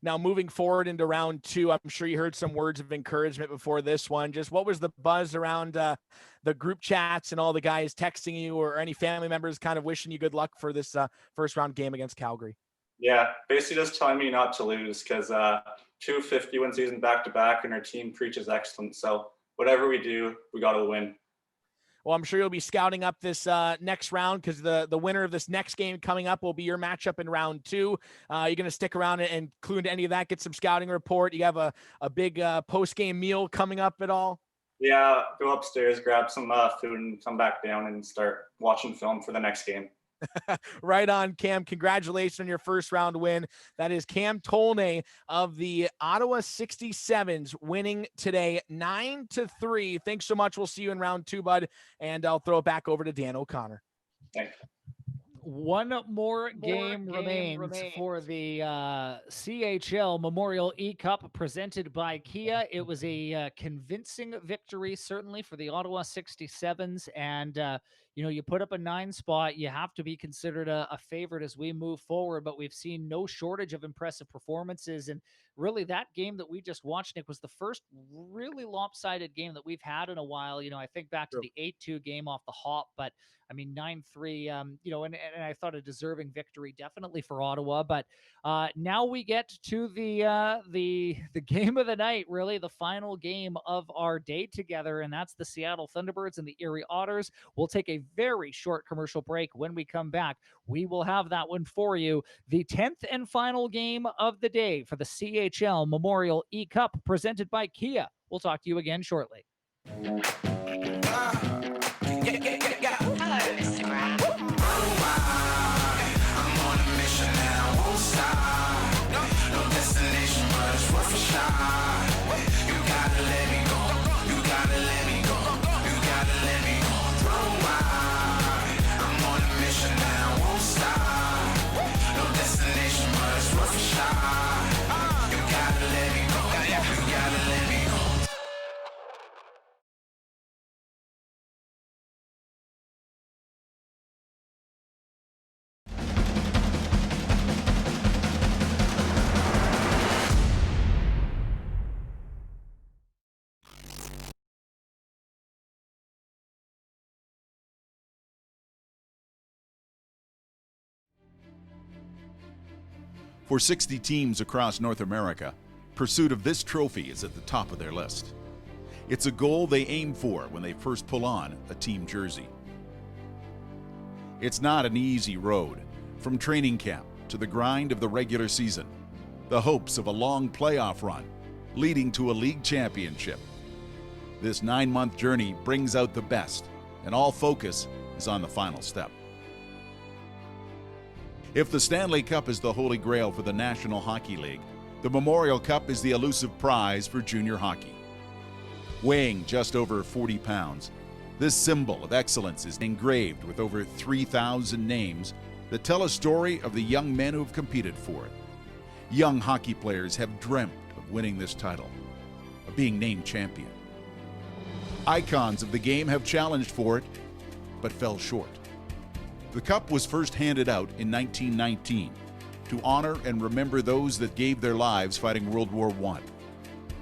Now, moving forward into round 2, I'm sure you heard some words of encouragement before this one. Just what was the buzz around the group chats and all the guys texting you, or any family members kind of wishing you good luck for this first round game against Calgary? Yeah, basically just telling me not to lose, because 2 50-win seasons back-to-back, and our team preaches excellence. So whatever we do, we got to win. Well, I'm sure you'll be scouting up this next round, because the winner of this next game coming up will be your matchup in round 2. You're going to stick around and clue into any of that, get some scouting report. You have a big post-game meal coming up at all? Yeah, go upstairs, grab some food, and come back down and start watching film for the next game. Right on, Cam. Congratulations on your first round win. That is Cam Tolnai of the Ottawa 67s winning today 9-3. Thanks so much. We'll see you in round 2, bud. And I'll throw it back over to Dan O'Connor. Thanks. One more game remains for the CHL Memorial eCup presented by Kia. It was a convincing victory, certainly, for the Ottawa 67s. And, you put up a 9 spot. You have to be considered a favorite as we move forward. But we've seen no shortage of impressive performances. And really, that game that we just watched, Nick, was the first really lopsided game that we've had in a while. I think back to the 8-2 game off the hop, but I mean, 9-3, and I thought a deserving victory definitely for Ottawa. But now we get to the game of the night, really the final game of our day together, and that's the Seattle Thunderbirds and the Erie Otters. We'll take a very short commercial break. When we come back, we will have that one for you. The 10th and final game of the day for the CHL Memorial eCup presented by Kia. We'll talk to you again shortly. For 60 teams across North America, pursuit of this trophy is at the top of their list. It's a goal they aim for when they first pull on a team jersey. It's not an easy road, from training camp to the grind of the regular season, the hopes of a long playoff run, leading to a league championship. This 9-month journey brings out the best, and all focus is on the final step. If the Stanley Cup is the holy grail for the National Hockey League, the Memorial Cup is the elusive prize for junior hockey. Weighing just over 40 pounds, this symbol of excellence is engraved with over 3,000 names that tell a story of the young men who have competed for it. Young hockey players have dreamt of winning this title, of being named champion. Icons of the game have challenged for it, but fell short. The cup was first handed out in 1919 to honor and remember those that gave their lives fighting World War I.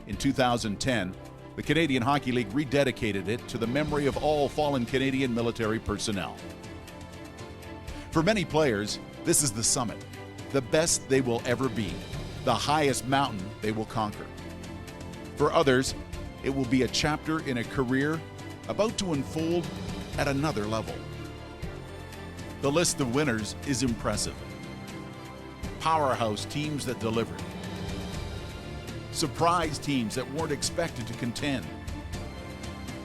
In 2010, the Canadian Hockey League rededicated it to the memory of all fallen Canadian military personnel. For many players, this is the summit, the best they will ever be, the highest mountain they will conquer. For others, it will be a chapter in a career about to unfold at another level. The list of winners is impressive. powerhouse teams that delivered, surprise teams that weren't expected to contend,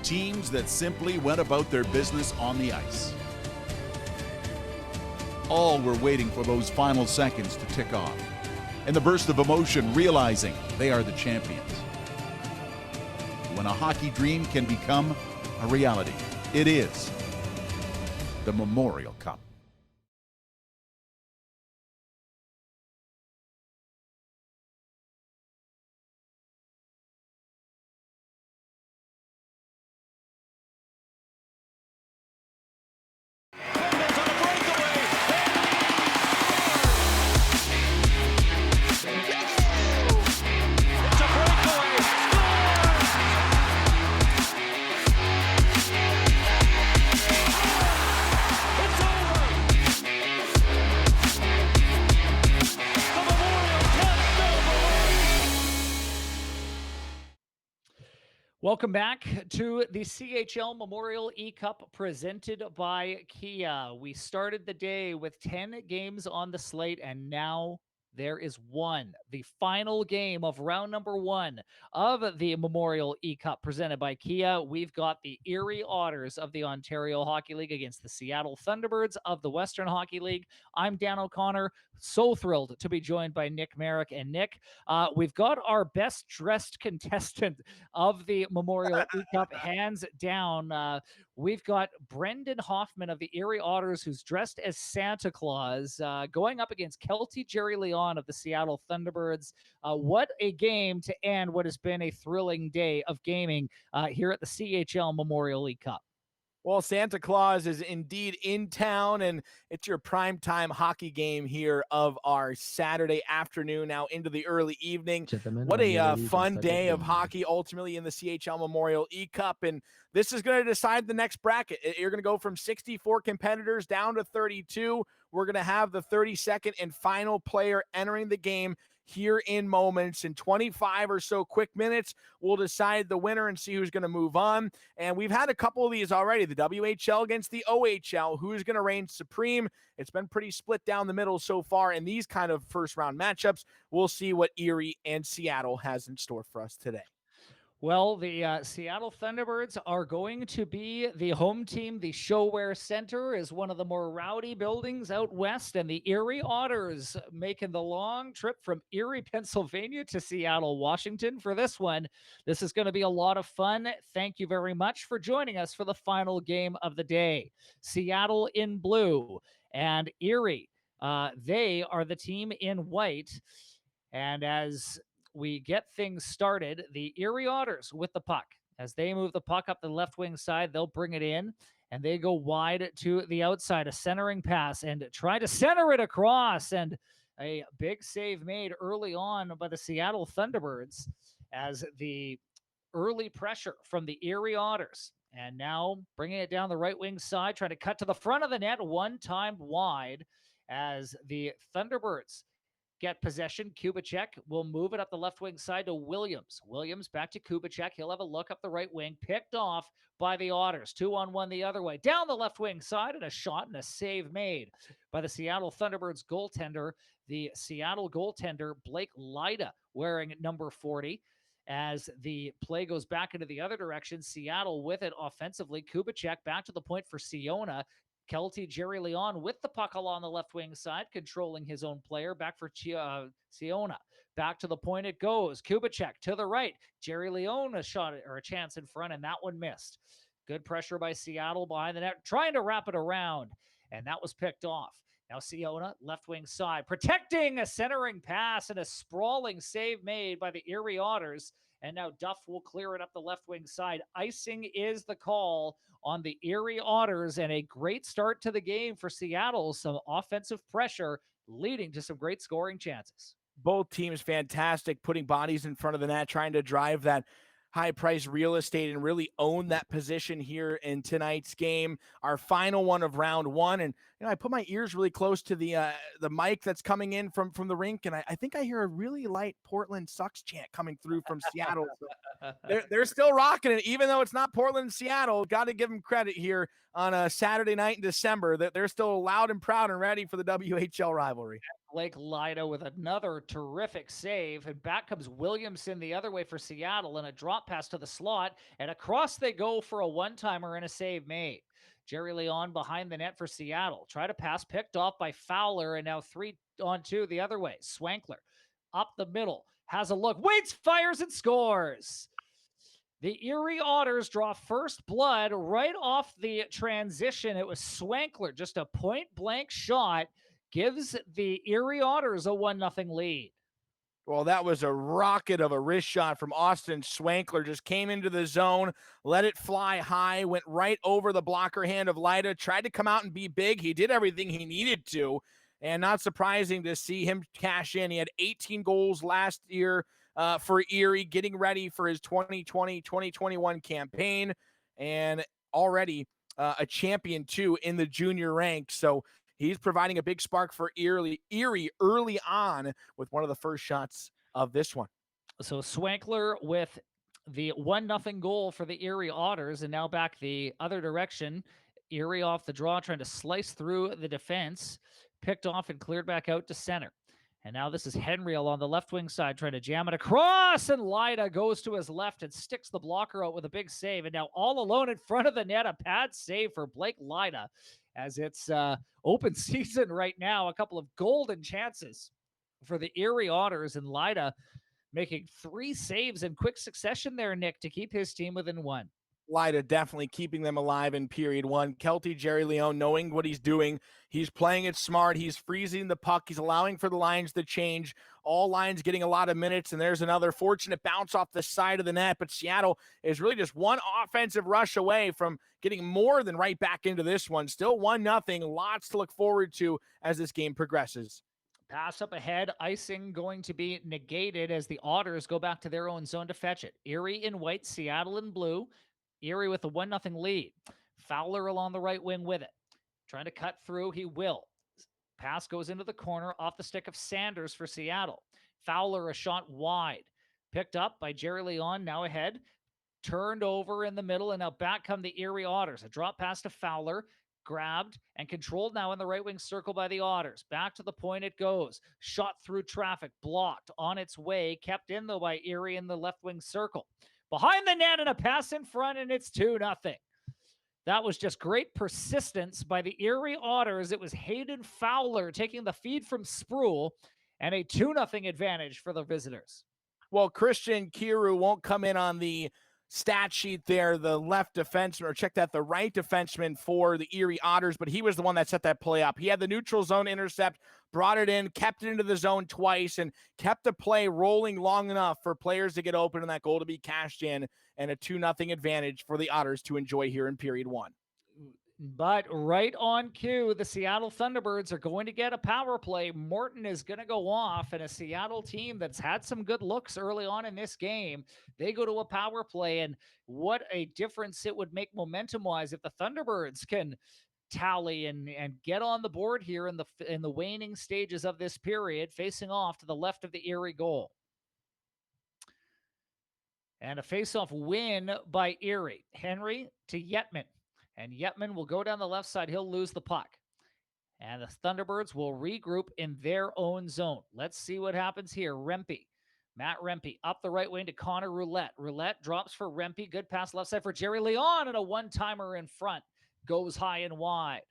teams that simply went about their business on the ice. All were waiting for those final seconds to tick off, and the burst of emotion realizing they are the champions. When a hockey dream can become a reality, it is the Memorial Cup. Welcome back to the CHL Memorial eCup presented by Kia. We started the day with 10 games on the slate, and now there is one, the final game of round number 1 of the Memorial eCup presented by Kia. We've got the Erie Otters of the Ontario Hockey League against the Seattle Thunderbirds of the Western Hockey League. I'm Dan O'Connor, so thrilled to be joined by Nick Merrick. And Nick, we've got our best dressed contestant of the Memorial eCup, hands down. We've got Brendan Hoffman of the Erie Otters, who's dressed as Santa Claus, going up against Kelty Jerry Leon of the Seattle Thunderbirds. What a game to end what has been a thrilling day of gaming here at the CHL Memorial eCup. Well, Santa Claus is indeed in town, and it's your primetime hockey game here of our Saturday afternoon, now into the early evening. What a fun day of hockey, ultimately, in the CHL Memorial eCup, and this is going to decide the next bracket. You're going to go from 64 competitors down to 32. We're going to have the 32nd and final player entering the game here in moments. In 25 or so quick minutes, we'll decide the winner and see who's going to move on. And we've had a couple of these already, the WHL against the OHL. Who's going to reign supreme? It's been pretty split down the middle so far in these kind of first round matchups. We'll see what Erie and Seattle has in store for us today. Well, the Seattle Thunderbirds are going to be the home team. The ShoWare Center is one of the more rowdy buildings out west, and the Erie Otters making the long trip from Erie, Pennsylvania to Seattle, Washington for this one. This is going to be a lot of fun. Thank you very much for joining us for the final game of the day. Seattle in blue and Erie, they are the team in white. And as we get things started, the Erie Otters with the puck. As they move the puck up the left wing side, they'll bring it in, and they go wide to the outside, a centering pass, and try to center it across. And a big save made early on by the Seattle Thunderbirds as the early pressure from the Erie Otters. And now bringing it down the right wing side, trying to cut to the front of the net, one time wide as the Thunderbirds get possession. Kubicek will move it up the left wing side to Williams. Williams back to Kubicek. He'll have a look up the right wing, picked off by the Otters. 2-on-1 the other way. Down the left wing side, and a shot and a save made by the Seattle Thunderbirds goaltender, the Seattle goaltender, Blake Lyda, wearing number 40. As the play goes back into the other direction, Seattle with it offensively. Kubicek back to the point for Siona. Kelty Jerry Leon with the puck along the left wing side, controlling his own player. Back for Siona. Back to the point it goes. Kubicek to the right. Jerry Leon a shot or a chance in front, and that one missed. Good pressure by Seattle behind the net, trying to wrap it around, and that was picked off. Now Siona, left wing side, protecting a centering pass and a sprawling save made by the Erie Otters. And now Duff will clear it up the left wing side. Icing is the call on the Erie Otters, and a great start to the game for Seattle. Some offensive pressure leading to some great scoring chances. Both teams fantastic, putting bodies in front of the net, trying to drive that high-priced real estate and really own that position here in tonight's game. Our final one of round one, and I put my ears really close to the mic that's coming in from the rink, and I think I hear a really light Portland sucks chant coming through from Seattle. So they're still rocking it, even though it's not Portland and Seattle. Got to give them credit here on a Saturday night in December that they're still loud and proud and ready for the WHL rivalry. Blake Lyda with another terrific save, and back comes Williamson the other way for Seattle, and a drop pass to the slot, and across they go for a one-timer and a save made. Jerry Leon behind the net for Seattle. Try to pass, picked off by Fowler, and now 3-on-2 the other way. Swankler up the middle, has a look, waits, fires, and scores. The Erie Otters draw first blood right off the transition. It was Swankler, just a point-blank shot, gives the Erie Otters a 1-0 lead. Well, that was a rocket of a wrist shot from Austin Swankler. Just came into the zone, let it fly high, went right over the blocker hand of Lyda, tried to come out and be big. He did everything he needed to, and not surprising to see him cash in. He had 18 goals last year for Erie, getting ready for his 2020-2021 campaign, and already a champion, too, in the junior ranks. So he's providing a big spark for Erie early on with one of the first shots of this one. So Swankler with the 1-0 goal for the Erie Otters, and now back the other direction. Erie off the draw, trying to slice through the defense, picked off and cleared back out to center. And now this is Henry on the left wing side, trying to jam it across, and Lyda goes to his left and sticks the blocker out with a big save. And now all alone in front of the net, a pad save for Blake Lyda, as it's open season right now. A couple of golden chances for the Erie Otters, and Lyda making 3 saves in quick succession there, Nick, to keep his team within 1. Lyda definitely keeping them alive in period 1. Kelty Jerry Leon knowing what he's doing. He's playing it smart. He's freezing the puck. He's allowing for the lines to change. All lines getting a lot of minutes, and there's another fortunate bounce off the side of the net. But Seattle is really just one offensive rush away from getting more than right back into this one. Still 1-0. Lots to look forward to as this game progresses. Pass up ahead, icing going to be negated as the Otters go back to their own zone to fetch it. Erie in white, Seattle in blue. Erie with a 1-0 lead. Fowler along the right wing with it. Trying to cut through, he will. Pass goes into the corner off the stick of Sanders for Seattle. Fowler a shot wide. Picked up by Jerry Leon, now ahead. Turned over in the middle, and now back come the Erie Otters. A drop pass to Fowler. Grabbed and controlled now in the right wing circle by the Otters. Back to the point it goes. Shot through traffic, blocked on its way. Kept in though by Erie in the left wing circle. Behind the net and a pass in front, and it's 2-0. That was just great persistence by the Erie Otters. It was Hayden Fowler taking the feed from Sproul, and a 2-0 advantage for the visitors. Well, Christian Kiru won't come in on the stat sheet there, the left defenseman, or check that, the right defenseman for the Erie Otters, but he was the one that set that play up. He had the neutral zone intercept, brought it in, kept it into the zone twice, and kept the play rolling long enough for players to get open and that goal to be cashed in, and a 2-0 advantage for the Otters to enjoy here in period 1. But right on cue, the Seattle Thunderbirds are going to get a power play. Morton is going to go off, and a Seattle team that's had some good looks early on in this game, they go to a power play, and what a difference it would make momentum-wise if the Thunderbirds can tally and get on the board here in the waning stages of this period, facing off to the left of the Erie goal. And a face-off win by Erie. Henry to Yetman. And Yetman will go down the left side. He'll lose the puck. And the Thunderbirds will regroup in their own zone. Let's see what happens here. Matt Rempe up the right wing to Connor Roulette. Roulette drops for Rempe. Good pass left side for Jerry Leon. And a one-timer in front. Goes high and wide.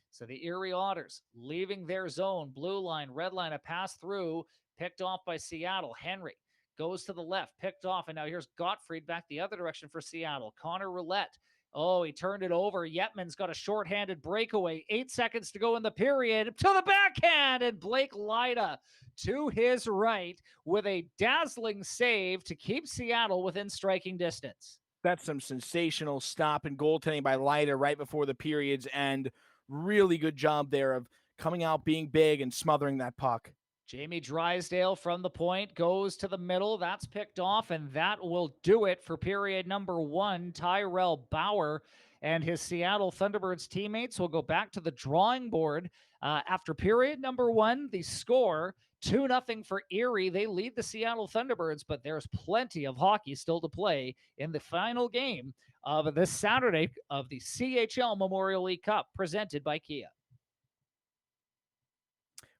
So the Erie Otters leaving their zone. Blue line, red line, a pass through. Picked off by Seattle. Henry goes to the left. Picked off. And now here's Gottfried back the other direction for Seattle. Connor Roulette. Oh, he turned it over. Yetman's got a shorthanded breakaway. 8 seconds to go in the period. To the backhand, and Blake Lyda to his right with a dazzling save to keep Seattle within striking distance. That's some sensational stop and goaltending by Lyda right before the period's end. Really good job there of coming out, being big, and smothering that puck. Jamie Drysdale from the point goes to the middle. That's picked off, and that will do it for period number 1. Tyrell Bauer and his Seattle Thunderbirds teammates will go back to the drawing board after period number 1. The score, 2-0 for Erie. They lead the Seattle Thunderbirds, but there's plenty of hockey still to play in the final game of this Saturday of the CHL Memorial League Cup presented by Kia.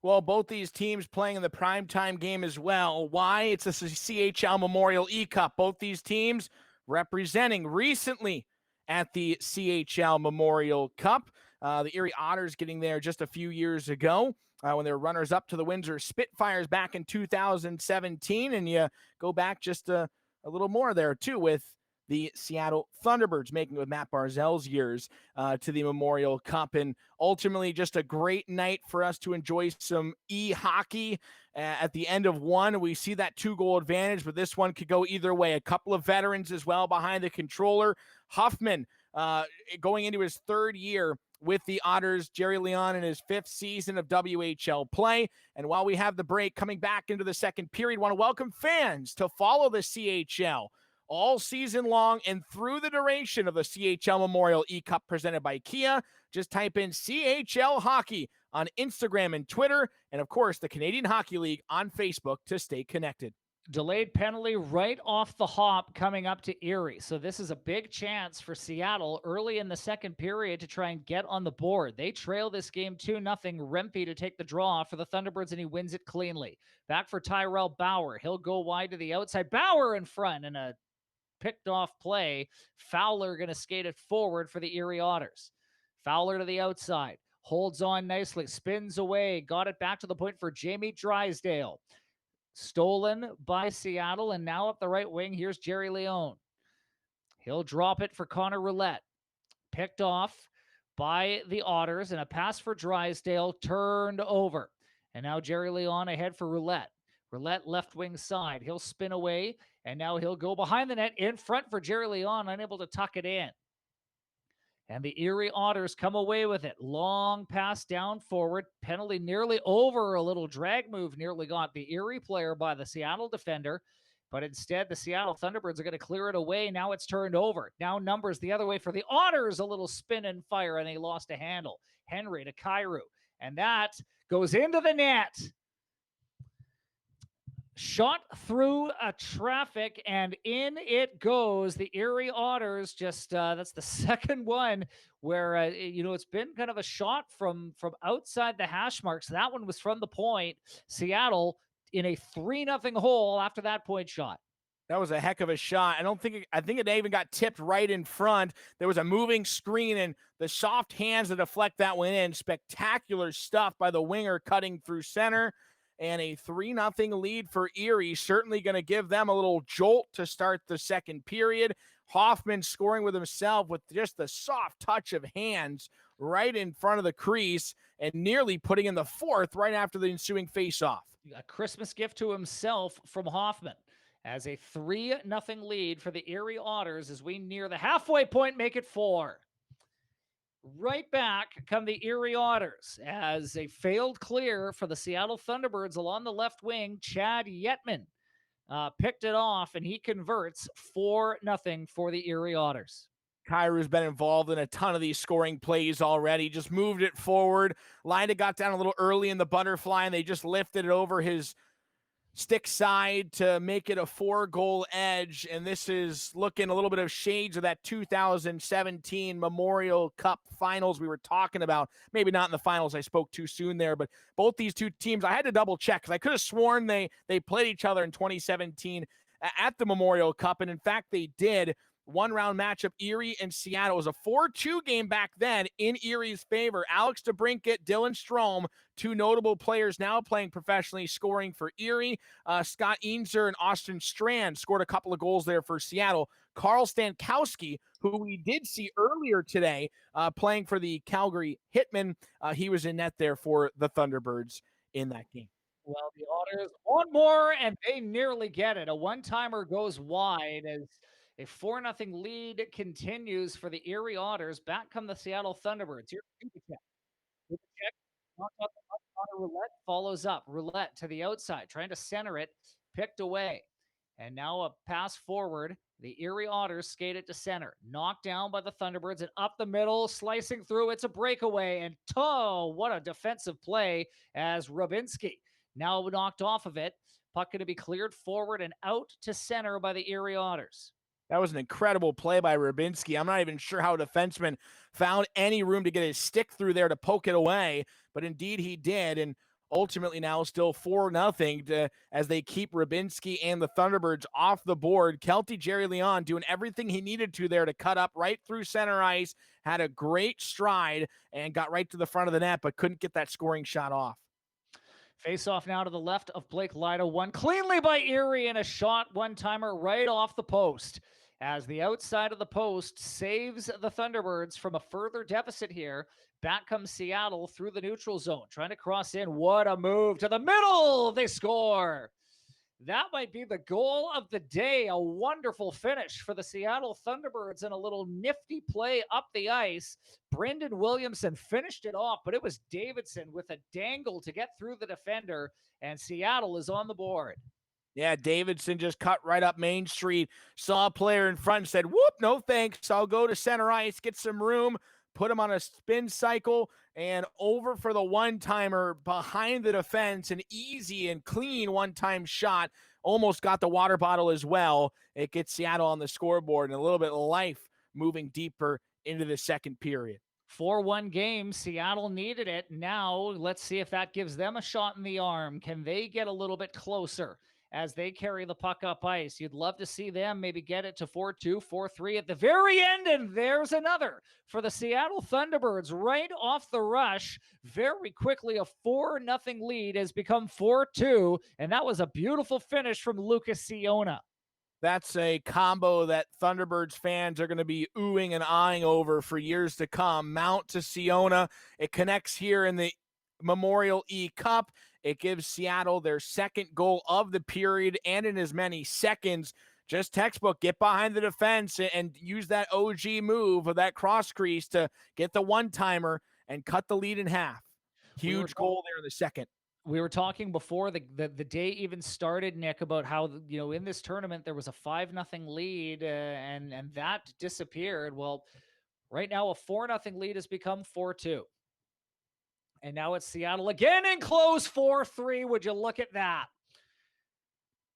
Well, both these teams playing in the primetime game as well. Why? It's the CHL Memorial eCup. Both these teams representing recently at the CHL Memorial Cup. The Erie Otters getting there just a few years ago when they were runners up to the Windsor Spitfires back in 2017. And you go back just a little more there too with the Seattle Thunderbirds making it with Matt Barzell's years to the Memorial Cup. And ultimately just a great night for us to enjoy some e-hockey. At the end of one, we see that 2-goal advantage, but this one could go either way. A couple of veterans as well behind the controller. Huffman going into his 3rd year with the Otters, Jerry Leon in his 5th season of WHL play. And while we have the break coming back into the second period, want to welcome fans to follow the CHL all season long and through the duration of the CHL Memorial eCup presented by Kia. Just type in CHL Hockey on Instagram and Twitter, and of course the Canadian Hockey League on Facebook to stay connected. Delayed penalty right off the hop coming up to Erie. So this is a big chance for Seattle early in the second period to try and get on the board. They trail this game 2-0. Rempe to take the draw for the Thunderbirds, and he wins it cleanly. Back for Tyrell Bauer. He'll go wide to the outside. Bauer in front, and a picked off play. Fowler going to skate it forward for the Erie Otters. Fowler to the outside. Holds on nicely. Spins away. Got it back to the point for Jamie Drysdale. Stolen by Seattle, and now up the right wing, here's Jerry Leon. He'll drop it for Connor Roulette. Picked off by the Otters, and a pass for Drysdale turned over. And now Jerry Leon ahead for Roulette. Roulette left wing side. He'll spin away, and now he'll go behind the net in front for Jerry Leon, unable to tuck it in. And the Erie Otters come away with it. Long pass down forward. Penalty nearly over. A little drag move nearly got the Erie player by the Seattle defender. But instead, the Seattle Thunderbirds are going to clear it away. Now it's turned over. Now numbers the other way for the Otters. A little spin and fire, and they lost a handle. Henry to Kairu. And that goes into the net. Shot through a traffic, and in it goes. The Erie Otters just, that's the second one where, it's been kind of a shot from outside the hash marks. That one was from the point. Seattle in a 3-0 hole after that point shot. That was a heck of a shot. I think it even got tipped right in front. There was a moving screen, and the soft hands that deflect that went in. Spectacular stuff by the winger cutting through center. And a 3-0 lead for Erie, certainly going to give them a little jolt to start the second period. Hoffman scoring with himself with just the soft touch of hands right in front of the crease and nearly putting in the 4th right after the ensuing faceoff. A Christmas gift to himself from Hoffman as a 3-0 lead for the Erie Otters as we near the halfway point, make it 4. Right back come the Erie Otters as a failed clear for the Seattle Thunderbirds along the left wing. Chad Yetman picked it off, and he converts 4-0 for the Erie Otters. Kairu's been involved in a ton of these scoring plays already. Just moved it forward. Lina got down a little early in the butterfly, and they just lifted it over his stick side to make it a 4-goal edge. And this is looking a little bit of shades of that 2017 Memorial Cup finals we were talking about. Maybe not in the finals. I spoke too soon there, but both these two teams, I had to double check because I could have sworn they played each other in 2017 at the Memorial Cup. And in fact, they did. 1-round matchup, Erie and Seattle. It was a 4-2 game back then in Erie's favor. Alex DeBrincat, Dylan Strome, two notable players now playing professionally, scoring for Erie. Scott Einzer and Austin Strand scored a couple of goals there for Seattle. Carl Stankowski, who we did see earlier today playing for the Calgary Hitmen, he was in net there for the Thunderbirds in that game. Well, the Otters one more, and they nearly get it. A one-timer goes wide as a 4-0 lead continues for the Erie Otters. Back come the Seattle Thunderbirds. Here's Kupacek. Kupacek knocks out the puck. Connor Roulette follows up. Roulette to the outside, trying to center it, picked away. And now a pass forward. The Erie Otters skate it to center. Knocked down by the Thunderbirds and up the middle, slicing through. It's a breakaway. And what a defensive play as Rubinski now knocked off of it. Puck going to be cleared forward and out to center by the Erie Otters. That was an incredible play by Rubinski. I'm not even sure how a defenseman found any room to get his stick through there to poke it away, but indeed he did. And Ultimately now still 4-0 as they keep Rybinski and the Thunderbirds off the board. Kelty Jerry Leon doing everything he needed to there to cut up right through center ice, had a great stride and got right to the front of the net, but couldn't get that scoring shot off. Face off now to the left of Blake Lyda, won cleanly by Erie, and a shot one-timer right off the post as the outside of the post saves the Thunderbirds from a further deficit here. Back comes Seattle through the neutral zone, trying to cross in. What a move to the middle. They score. That might be the goal of the day. A wonderful finish for the Seattle Thunderbirds and a little nifty play up the ice. Brendan Williamson finished it off, but it was Davidson with a dangle to get through the defender, and Seattle is on the board. Yeah, Davidson just cut right up Main Street, saw a player in front and said, whoop, no thanks. I'll go to center ice, get some room, put him on a spin cycle, and over for the one-timer behind the defense. An easy and clean one-time shot. Almost got the water bottle as well. It gets Seattle on the scoreboard and a little bit of life moving deeper into the second period. 4-1 game. Seattle needed it. Now let's see if that gives them a shot in the arm. Can they get a little bit closer as they carry the puck up ice? You'd love to see them maybe get it to 4-2, 4-3 at the very end, and there's another for the Seattle Thunderbirds right off the rush. Very quickly, a 4-0 lead has become 4-2, and that was a beautiful finish from Lucas Siona. That's a combo that Thunderbirds fans are going to be oohing and eyeing over for years to come. Mount to Siona. It connects here in the Memorial eCup. It gives Seattle their second goal of the period and in as many seconds. Just textbook, get behind the defense and use that OG move of that cross crease to get the one-timer and cut the lead in half. Huge goal there in the second. We were talking before the day even started, Nick, about how, you know, in this tournament there was a 5-0 lead and that disappeared. Well, right now a 4-0 lead has become 4-2. And now it's Seattle again in close, 4-3. Would you look at that?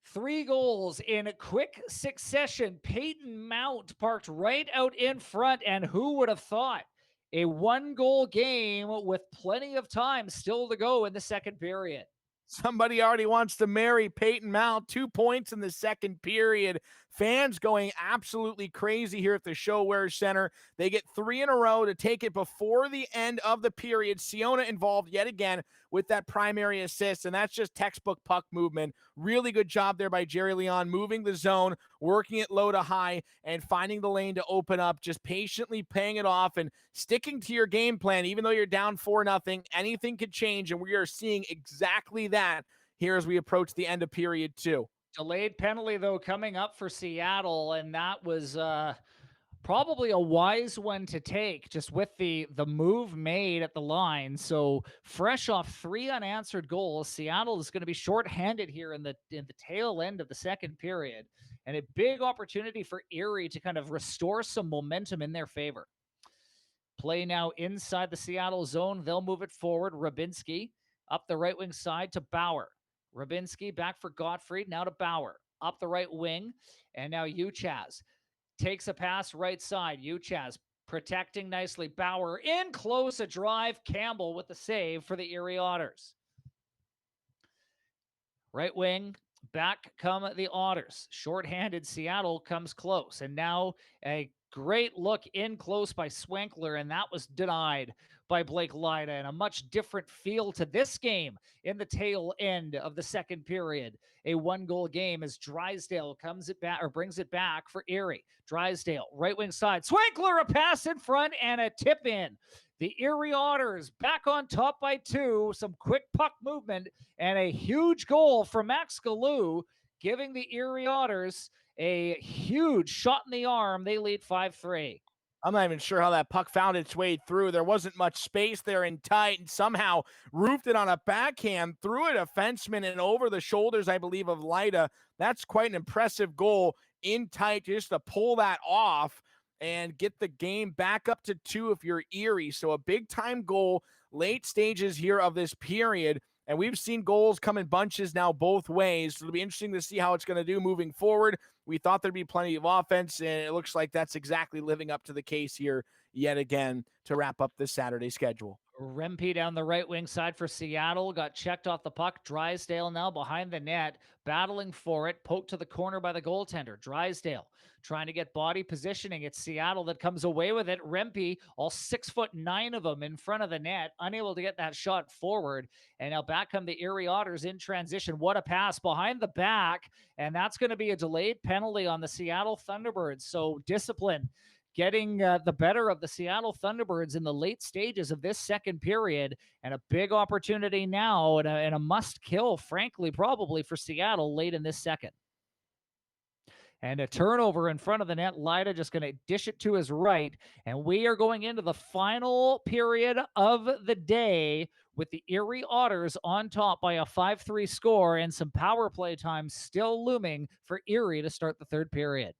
3 goals in quick succession. Peyton Mount parked right out in front, and who would have thought? A 1-goal game with plenty of time still to go in the second period. Somebody already wants to marry Peyton Mount. 2 points in the second period. Fans going absolutely crazy here at the ShoWare Center. They get 3 in a row to take it before the end of the period. Siona involved yet again with that primary assist, and that's just textbook puck movement. Really good job there by Jerry Leon, moving the zone, working it low to high, and finding the lane to open up, just patiently paying it off and sticking to your game plan. Even though you're down 4-0, anything could change, and we are seeing exactly that here as we approach the end of period 2. Delayed penalty, though, coming up for Seattle, and that was probably a wise one to take, just with the move made at the line. So fresh off 3 unanswered goals, Seattle is going to be shorthanded here in the tail end of the second period, and a big opportunity for Erie to kind of restore some momentum in their favor. Play now inside the Seattle zone. They'll move it forward. Rybinski up the right wing side to Bauer. Rybinski back for Gottfried, now to Bauer. Up the right wing, and now Uchaz takes a pass right side. Uchaz protecting nicely. Bauer in close, a drive. Campbell with the save for the Erie Otters. Right wing, back come the Otters. Shorthanded Seattle comes close, and now a great look in close by Swankler, and that was denied by Blake Lyda, and a much different feel to this game in the tail end of the second period. A 1-goal game as Drysdale comes it back, or brings it back for Erie. Drysdale, right wing side. Swankler, a pass in front and a tip in. The Erie Otters back on top by 2. Some quick puck movement and a huge goal from Max Galoo, giving the Erie Otters a huge shot in the arm. They lead 5-3. I'm not even sure how that puck found its way through. There wasn't much space there in tight, and somehow roofed it on a backhand, threw a defenseman and over the shoulders, I believe, of Lyda. That's quite an impressive goal in tight, just to pull that off and get the game back up to 2 if you're Erie. So a big-time goal, late stages here of this period. And we've seen goals come in bunches now both ways. So it'll be interesting to see how it's going to do moving forward. We thought there'd be plenty of offense, and it looks like that's exactly living up to the case here yet again to wrap up this Saturday schedule. Rempe down the right wing side for Seattle, got checked off the puck. Drysdale now behind the net, battling for it, poked to the corner by the goaltender. Drysdale trying to get body positioning. It's Seattle that comes away with it. Rempe, all 6'9" of them in front of the net, unable to get that shot forward. And now back come the Erie Otters in transition. What a pass behind the back. And that's going to be a delayed penalty on the Seattle Thunderbirds. So discipline getting the better of the Seattle Thunderbirds in the late stages of this second period, and a big opportunity now and a must kill, frankly, probably for Seattle late in this second. And a turnover in front of the net. Lida just going to dish it to his right. And we are going into the final period of the day with the Erie Otters on top by a 5-3 score, and some power play time still looming for Erie to start the third period.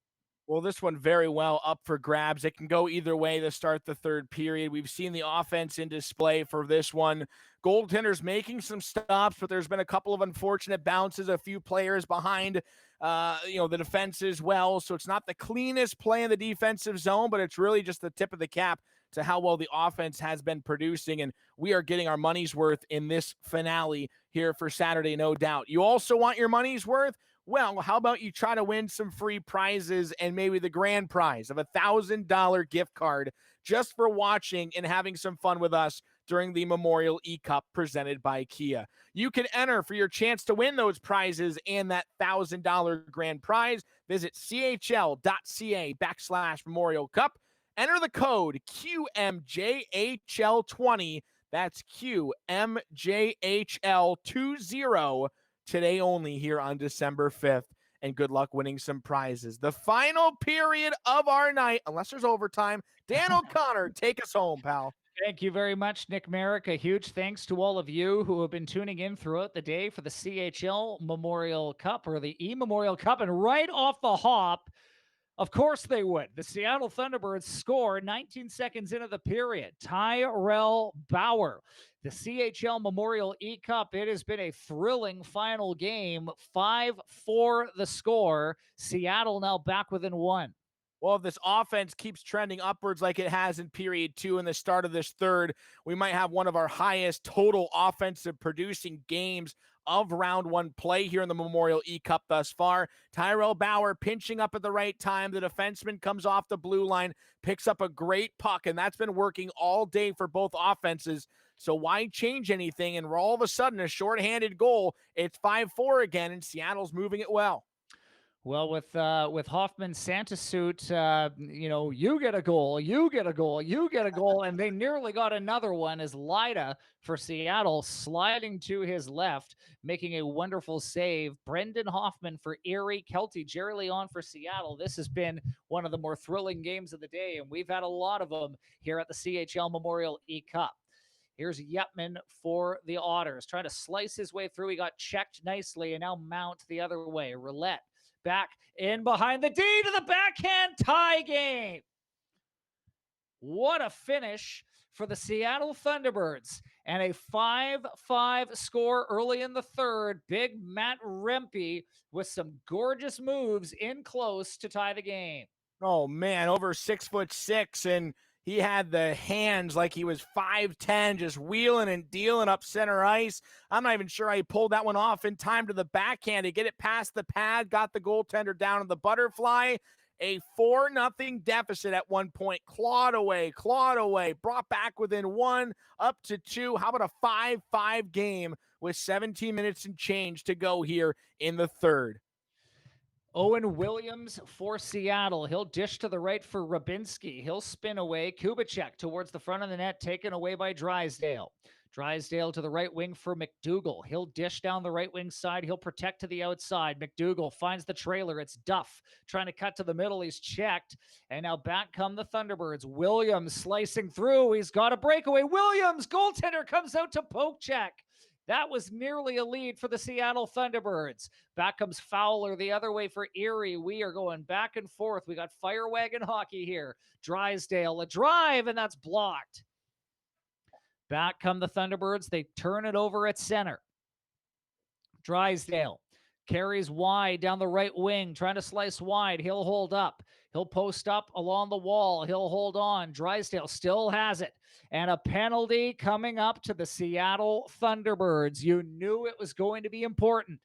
Well, this one very well up for grabs. It can go either way to start the third period. We've seen the offense in display for this one. Goaltenders making some stops, but there's been a couple of unfortunate bounces, a few players behind the defense as well. So it's not the cleanest play in the defensive zone, but it's really just the tip of the cap to how well the offense has been producing. And we are getting our money's worth in this finale here for Saturday, no doubt. You also want your money's worth? Well, how about you try to win some free prizes and maybe the grand prize of $1,000 gift card just for watching and having some fun with us during the Memorial eCup presented by Kia. You can enter for your chance to win those prizes and that $1,000 grand prize. Visit chl.ca/Memorial Cup. Enter the code QMJHL20. That's QMJHL20. Today only here on December 5th, and good luck winning some prizes. The final period of our night, unless there's overtime. Dan O'Connor, take us home, pal. Thank you very much, Nick Merrick. A huge thanks to all of you who have been tuning in throughout the day for the CHL Memorial Cup, or the E-Memorial Cup. And right off the hop, of course they would. The Seattle Thunderbirds score 19 seconds into the period. Tyrell Bauer. The CHL Memorial eCup, it has been a thrilling final game. 5-4 the score. Seattle now back within one. Well, if this offense keeps trending upwards like it has in period 2 and the start of this third, we might have one of our highest total offensive producing games of round 1 play here in the Memorial eCup thus far. Tyrell Bauer pinching up at the right time. The defenseman comes off the blue line, picks up a great puck, and that's been working all day for both offenses. So why change anything? And we're all of a sudden a shorthanded goal. It's 5-4 again, and Seattle's moving it well. Well, with Hoffman's Santa suit, you get a goal, you get a goal, you get a goal, and they nearly got another one as Lida for Seattle sliding to his left, making a wonderful save. Brendan Hoffman for Erie, Kelty Jerry Leon for Seattle. This has been one of the more thrilling games of the day, and we've had a lot of them here at the CHL Memorial eCup. Here's Yetman for the Otters, trying to slice his way through. He got checked nicely, and now Mount the other way. Roulette. Back in behind the D to the backhand, tie game. What a finish for the Seattle Thunderbirds. And a 5-5 score early in the third. Big Matt Rempe with some gorgeous moves in close to tie the game. Oh, man, over 6'6", and he had the hands like he was 5'10", just wheeling and dealing up center ice. I'm not even sure how he pulled that one off in time to the backhand to get it past the pad, got the goaltender down on the butterfly. A 4-0 deficit at one point, clawed away, brought back within 1, up to 2. How about a 5-5 game with 17 minutes and change to go here in the third? Owen Williams for Seattle. He'll dish to the right for Rabinski. He'll spin away. Kubicek towards the front of the net, taken away by Drysdale. Drysdale to the right wing for McDougall. He'll dish down the right wing side. He'll protect to the outside. McDougall finds the trailer. It's Duff trying to cut to the middle. He's checked. And now back come the Thunderbirds. Williams slicing through. He's got a breakaway. Williams, goaltender, comes out to poke check. That was nearly a lead for the Seattle Thunderbirds. Back comes Fowler the other way for Erie. We are going back and forth. We got fire wagon hockey here. Drysdale, a drive, and that's blocked. Back come the Thunderbirds. They turn it over at center. Drysdale Carries wide down the right wing, trying to slice wide. He'll hold up. He'll post up along the wall. He'll hold on. Drysdale still has it. And a penalty coming up to the Seattle Thunderbirds. You knew it was going to be important.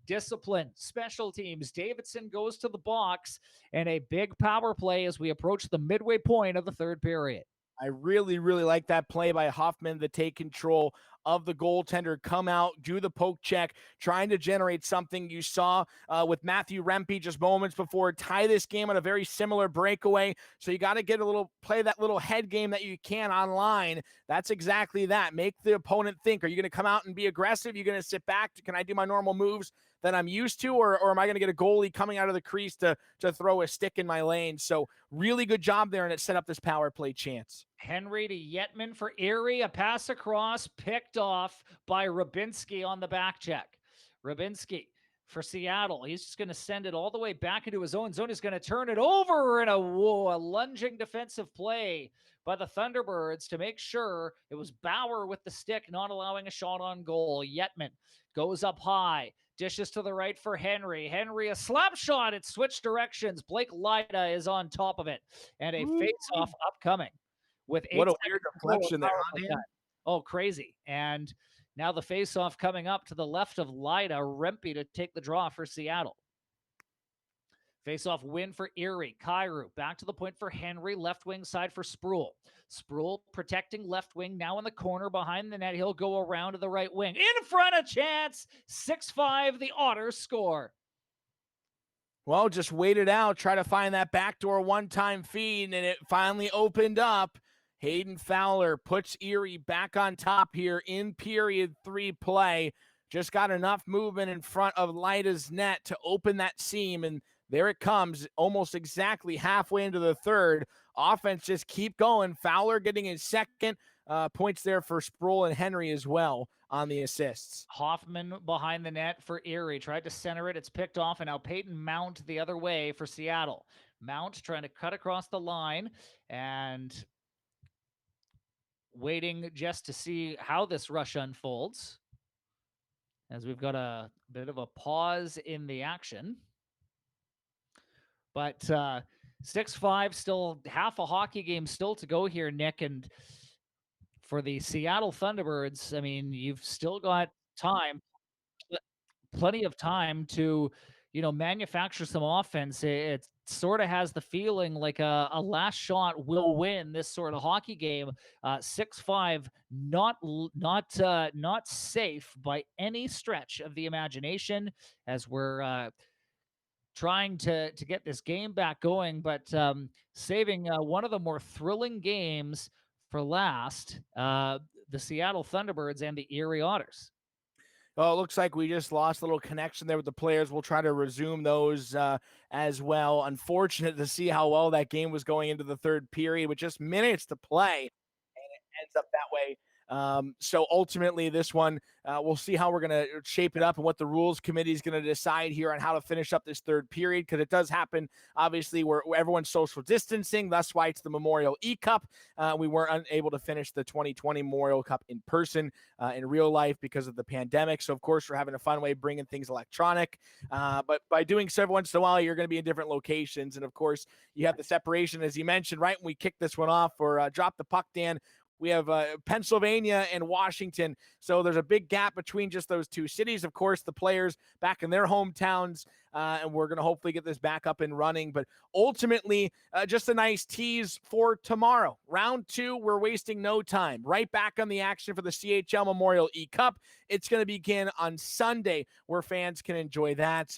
Discipline, special teams. Davidson goes to the box, and a big power play as we approach the midway point of the third period. I really, really like that play by Hoffman to take control of the goaltender, come out, do the poke check, trying to generate something. You saw with Matthew Rempe just moments before, tie this game on a very similar breakaway. So you got to get a little, play that little head game that you can online. That's exactly that. Make the opponent think, are you going to come out and be aggressive? You're going to sit back? Can I do my normal moves that I'm used to, or am I going to get a goalie coming out of the crease to throw a stick in my lane? So really good job there, and it set up this power play chance. Henry to Yetman for Erie, a pass across, picked off by Rybinski on the back check. Rybinski for Seattle. He's just going to send it all the way back into his own zone. He's going to turn it over in a lunging defensive play by the Thunderbirds to make sure it was Bauer with the stick, not allowing a shot on goal. Yetman goes up high, dishes to the right for Henry. Henry, a slap shot. It switched directions. Blake Lyda is on top of it, and a face-off upcoming. With what a weird deflection there. Oh, crazy. And now the face-off coming up to the left of Lyda. Rempe to take the draw for Seattle. Face-off win for Erie. Kyrou back to the point for Henry. Left wing side for Sproul. Sproul protecting left wing. Now in the corner behind the net. He'll go around to the right wing. In front, a chance. 6-5, the Otters score. Well, just wait it out. Try to find that backdoor one-time feed, and it finally opened up. Hayden Fowler puts Erie back on top here in period 3 play. Just got enough movement in front of Lyda's net to open that seam, and there it comes, almost exactly halfway into the third. Offense just keep going. Fowler getting his second, points there for Sproul and Henry as well on the assists. Hoffman behind the net for Erie. Tried to center it. It's picked off, and now Peyton Mount the other way for Seattle. Mount trying to cut across the line and waiting just to see how this rush unfolds, as we've got a bit of a pause in the action. But 6-5, still half a hockey game still to go here, Nick. And for the Seattle Thunderbirds, I mean, you've still got time, plenty of time to, manufacture some offense. It sort of has the feeling like a last shot will win this sort of hockey game. 6-5, not safe by any stretch of the imagination, as we're trying to get this game back going, but saving one of the more thrilling games for last, the Seattle Thunderbirds and the Erie Otters. Oh, it looks like we just lost a little connection there with the players. We'll try to resume those as well. Unfortunate to see how well that game was going into the third period with just minutes to play, and it ends up that way. So ultimately this one, we'll see how we're going to shape it up and what the rules committee is going to decide here on how to finish up this third period. Cause it does happen, obviously, where everyone's social distancing. That's why it's the Memorial eCup. We weren't unable to finish the 2020 Memorial Cup in person, in real life because of the pandemic. So of course we're having a fun way bringing things electronic. But by doing so every once in a while, you're going to be in different locations. And of course you have the separation, as you mentioned, right when we kick this one off, or drop the puck, Dan. We have Pennsylvania and Washington. So there's a big gap between just those two cities. Of course, the players back in their hometowns, and we're going to hopefully get this back up and running. But ultimately, just a nice tease for tomorrow. Round 2, we're wasting no time. Right back on the action for the CHL Memorial eCup. It's going to begin on Sunday, where fans can enjoy that.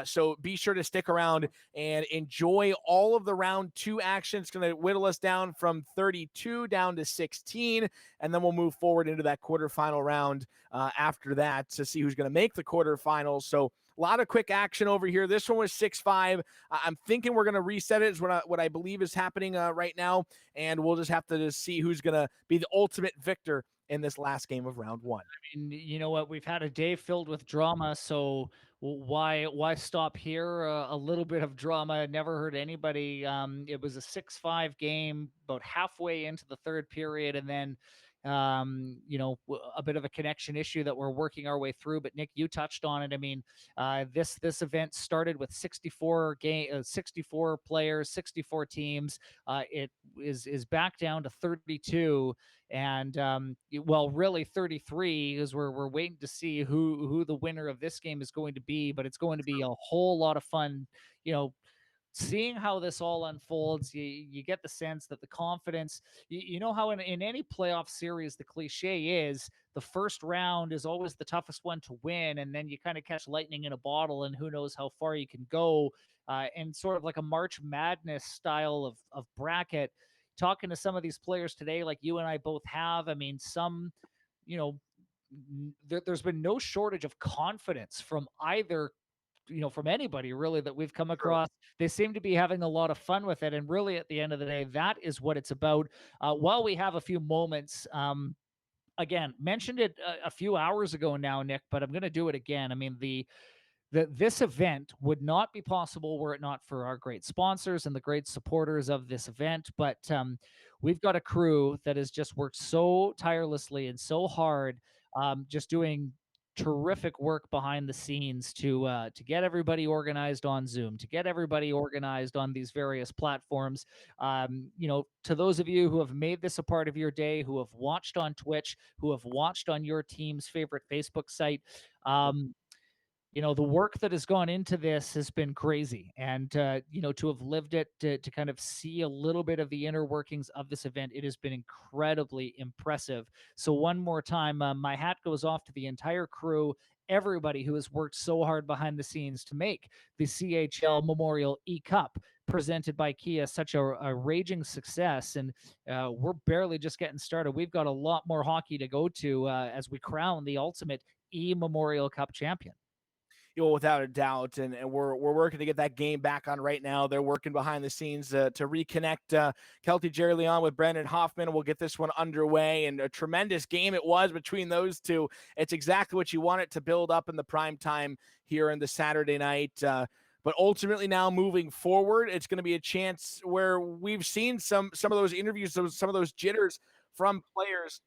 So be sure to stick around and enjoy all of the round 2 action. It's going to whittle us down from 32 down to 16, and then we'll move forward into that quarterfinal round after that to see who's going to make the quarterfinals. So a lot of quick action over here. This one was 6-5. I'm thinking we're going to reset it is what I believe is happening right now, and we'll just have to just see who's going to be the ultimate victor in this last game of round 1. I mean, you know what? We've had a day filled with drama, so why stop here? A little bit of drama. Never hurt anybody. It was a 6-5 game, about halfway into the third period, and then a bit of a connection issue that we're working our way through. But Nick, you touched on it. I mean, this event started with 64 players, 64 teams. It is back down to 32. And really 33, is we're waiting to see who the winner of this game is going to be. But it's going to be a whole lot of fun, seeing how this all unfolds. You get the sense that the confidence, you know how in any playoff series, the cliche is the first round is always the toughest one to win. And then you kind of catch lightning in a bottle, and who knows how far you can go, and sort of like a March Madness style of bracket. Talking to some of these players today, like you and I both have, I mean, there's been no shortage of confidence from either, from anybody really that we've come across. They seem to be having a lot of fun with it. And really, at the end of the day, that is what it's about. While we have a few moments, again, mentioned it a few hours ago now, Nick, but I'm going to do it again. I mean, this event would not be possible were it not for our great sponsors and the great supporters of this event. But we've got a crew that has just worked so tirelessly and so hard, just doing terrific work behind the scenes to get everybody organized on Zoom, to get everybody organized on these various platforms. To those of you who have made this a part of your day, who have watched on Twitch, who have watched on your team's favorite Facebook site, the work that has gone into this has been crazy. And, to have lived it, to kind of see a little bit of the inner workings of this event, it has been incredibly impressive. So one more time, my hat goes off to the entire crew, everybody who has worked so hard behind the scenes to make the CHL Memorial eCup presented by Kia such a raging success. And we're barely just getting started. We've got a lot more hockey to go to as we crown the ultimate Memorial Cup champion. Without a doubt, and we're working to get that game back on right now. They're working behind the scenes to reconnect Kelty Jerry Leon with Brendan Hoffman. We'll get this one underway, and a tremendous game it was between those two. It's exactly what you want it to build up in the prime time here in the Saturday night. But ultimately now moving forward, it's going to be a chance where we've seen some of those interviews, some of those jitters from players,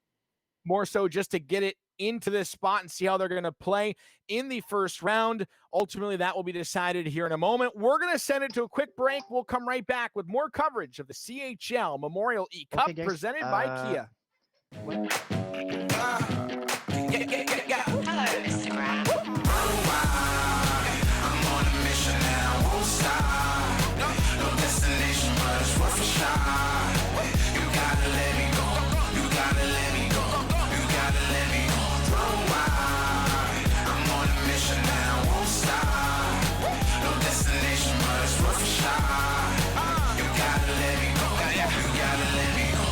more so just to get it into this spot and see how they're going to play in the first round. Ultimately, that will be decided here in a moment. We're going to send it to a quick break. We'll come right back with more coverage of the CHL Memorial eCup presented by Kia. Hello, Instagram. I'm on a mission and I won't stop. No destination, but it's worth a shot. You gotta let me go. You gotta let me go. You gotta let me go. I'm on a mission and I won't stop. No destination, but it's worth a shot. You gotta let me go. You gotta let me go.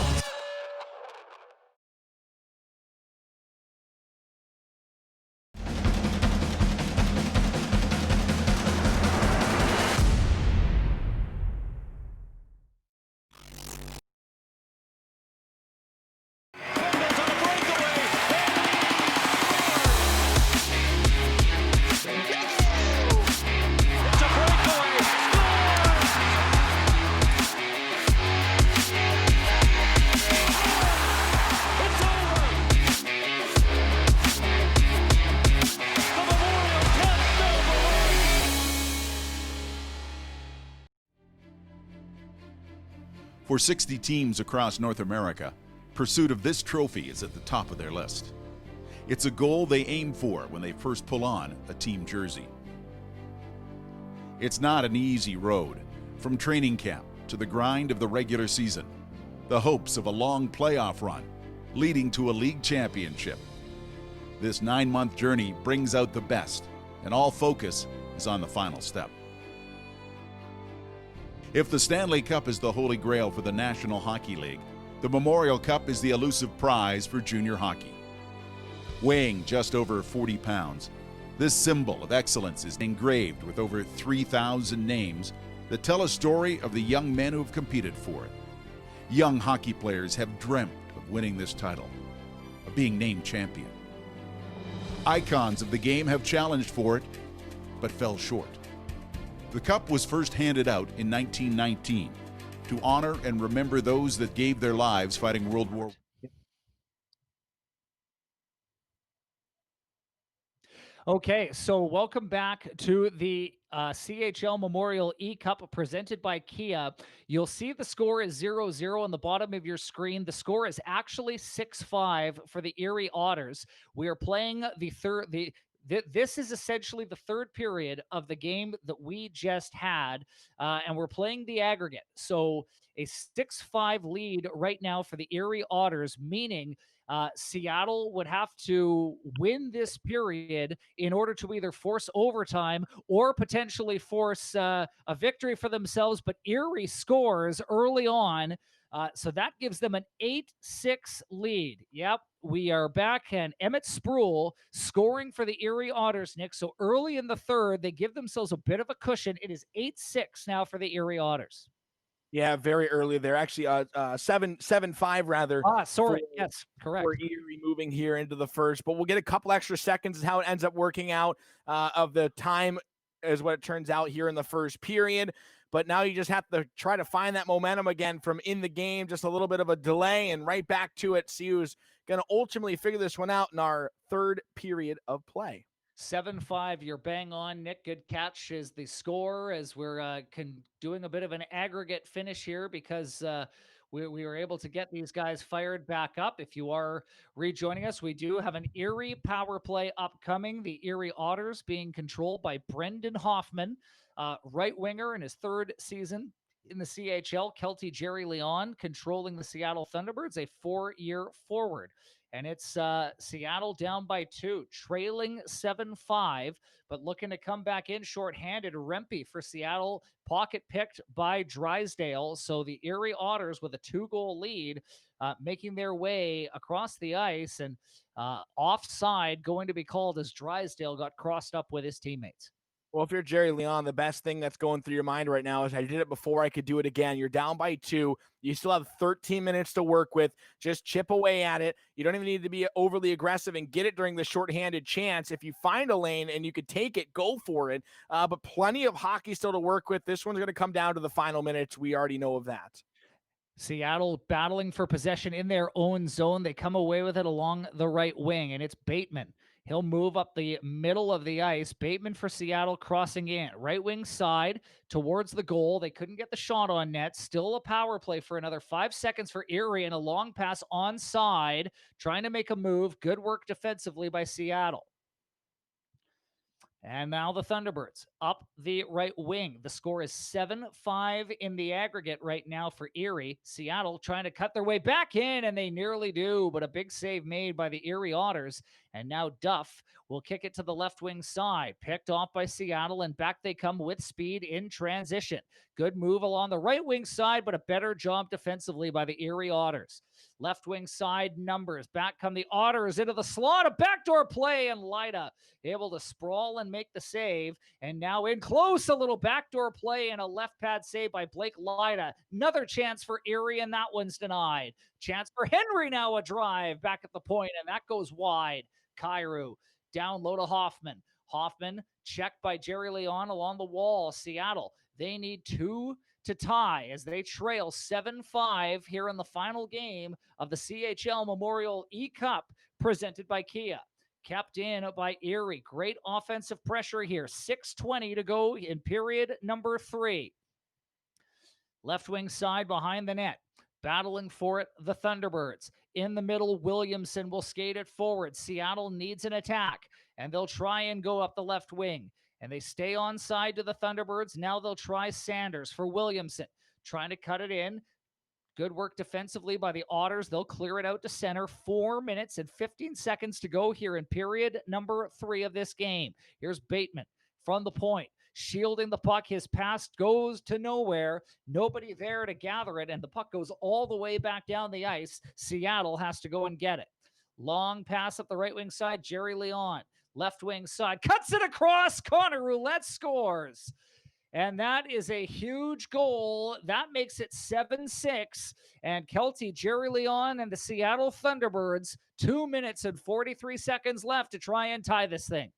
For 60 teams across North America, pursuit of this trophy is at the top of their list. It's a goal they aim for when they first pull on a team jersey. It's not an easy road, from training camp to the grind of the regular season, the hopes of a long playoff run, leading to a league championship. This 9-month journey brings out the best, and all focus is on the final step. If the Stanley Cup is the holy grail for the National Hockey League, the Memorial Cup is the elusive prize for junior hockey. Weighing just over 40 pounds, this symbol of excellence is engraved with over 3,000 names that tell a story of the young men who have competed for it. Young hockey players have dreamt of winning this title, of being named champion. Icons of the game have challenged for it, but fell short. The cup was first handed out in 1919 to honor and remember those that gave their lives fighting World War I. Okay, so welcome back to the CHL Memorial eCup presented by Kia. You'll see the score is 0-0 on the bottom of your screen. The score is actually 6-5 for the Erie Otters. We are playing this is essentially the third period of the game that we just had, and we're playing the aggregate. So a 6-5 lead right now for the Erie Otters, meaning Seattle would have to win this period in order to either force overtime or potentially force a victory for themselves. But Erie scores early on. So that gives them an 8-6 lead. Yep, we are back, and Emmett Sproul scoring for the Erie Otters, Nick. So early in the third, they give themselves a bit of a cushion. It is 8-6 now for the Erie Otters. Yeah, very early. They're actually 7-5 rather. Sorry. Yes, correct. We're Erie moving here into the first, but we'll get a couple extra seconds is how it ends up working out of the time is what it turns out here in the first period. But now you just have to try to find that momentum again from in the game, just a little bit of a delay and right back to it. See who's going to ultimately figure this one out in our third period of play. 7-5, you're bang on, Nick. Good catch is the score as we're doing a bit of an aggregate finish here because we were able to get these guys fired back up. If you are rejoining us, we do have an Erie power play upcoming. The Erie Otters being controlled by Brendan Hoffman, right winger in his third season in the CHL. Kelty Jerry Leon controlling the Seattle Thunderbirds, a 4-year forward. And it's Seattle down by 2, trailing 7-5, but looking to come back in shorthanded. Rempe for Seattle, pocket picked by Drysdale. So the Erie Otters with a 2-goal lead, making their way across the ice, and offside going to be called as Drysdale got crossed up with his teammates. Well, if you're Jerry Leon, the best thing that's going through your mind right now is I did it before, I could do it again. You're down by 2. You still have 13 minutes to work with. Just chip away at it. You don't even need to be overly aggressive and get it during the shorthanded chance. If you find a lane and you could take it, go for it. But plenty of hockey still to work with. This one's going to come down to the final minutes. We already know of that. Seattle battling for possession in their own zone. They come away with it along the right wing, and it's Bateman. He'll move up the middle of the ice. Bateman for Seattle crossing in. Right wing side towards the goal. They couldn't get the shot on net. Still a power play for another 5 seconds for Erie, and a long pass onside. Trying to make a move. Good work defensively by Seattle. And now the Thunderbirds up the right wing. The score is 7-5 in the aggregate right now for Erie. Seattle trying to cut their way back in, and they nearly do, but a big save made by the Erie Otters. And now Duff will kick it to the left wing side. Picked off by Seattle, and back they come with speed in transition. Good move along the right wing side, but a better job defensively by the Erie Otters. Left wing side numbers. Back come the Otters into the slot. A backdoor play, and Lyda able to sprawl and make the save. And now in close, a little backdoor play and a left pad save by Blake Lyda. Another chance for Erie, and that one's denied. Chance for Henry now, a drive back at the point, and that goes wide. Kyrou down low to Hoffman. Hoffman checked by Jerry Leon along the wall. Seattle, they need 2 to tie as they trail 7-5 here in the final game of the CHL Memorial eCup presented by Kia. Kept in by Erie. Great offensive pressure here. 6:20 to go in period number 3. Left wing side behind the net. Battling for it, the Thunderbirds. In the middle, Williamson will skate it forward. Seattle needs an attack, and they'll try and go up the left wing. And they stay on side to the Thunderbirds. Now they'll try Sanders for Williamson. Trying to cut it in. Good work defensively by the Otters. They'll clear it out to center. 4 minutes and 15 seconds to go here in period number 3 of this game. Here's Bateman from the point. Shielding the puck. His pass goes to nowhere. Nobody there to gather it, and the puck goes all the way back down the ice. Seattle has to go and get it. Long pass up the right wing side. Jerry Leon. Left wing side. Cuts it across. Connor Roulette scores. And that is a huge goal. That makes it 7-6. And Kelty, Jerry Leon, and the Seattle Thunderbirds, 2 minutes and 43 seconds left to try and tie this thing.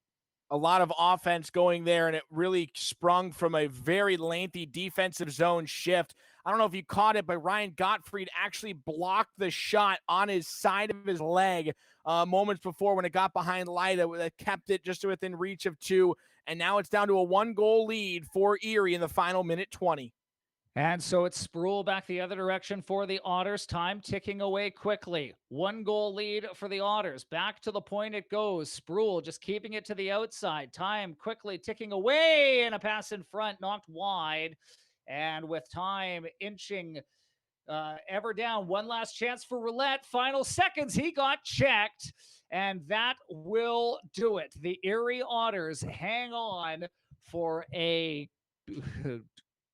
A lot of offense going there, and it really sprung from a very lengthy defensive zone shift. I don't know if you caught it, but Ryan Gottfried actually blocked the shot on his side of his leg moments before when it got behind Lida that kept it just within reach of 2. And now it's down to a 1-goal lead for Erie in the final minute 20. And so it's Sproul back the other direction for the Otters. Time ticking away quickly. 1-goal lead for the Otters. Back to the point it goes. Sproul just keeping it to the outside. Time quickly ticking away, and a pass in front knocked wide. And with time inching ever down, one last chance for Roulette. Final seconds, he got checked. And that will do it. The Erie Otters hang on for a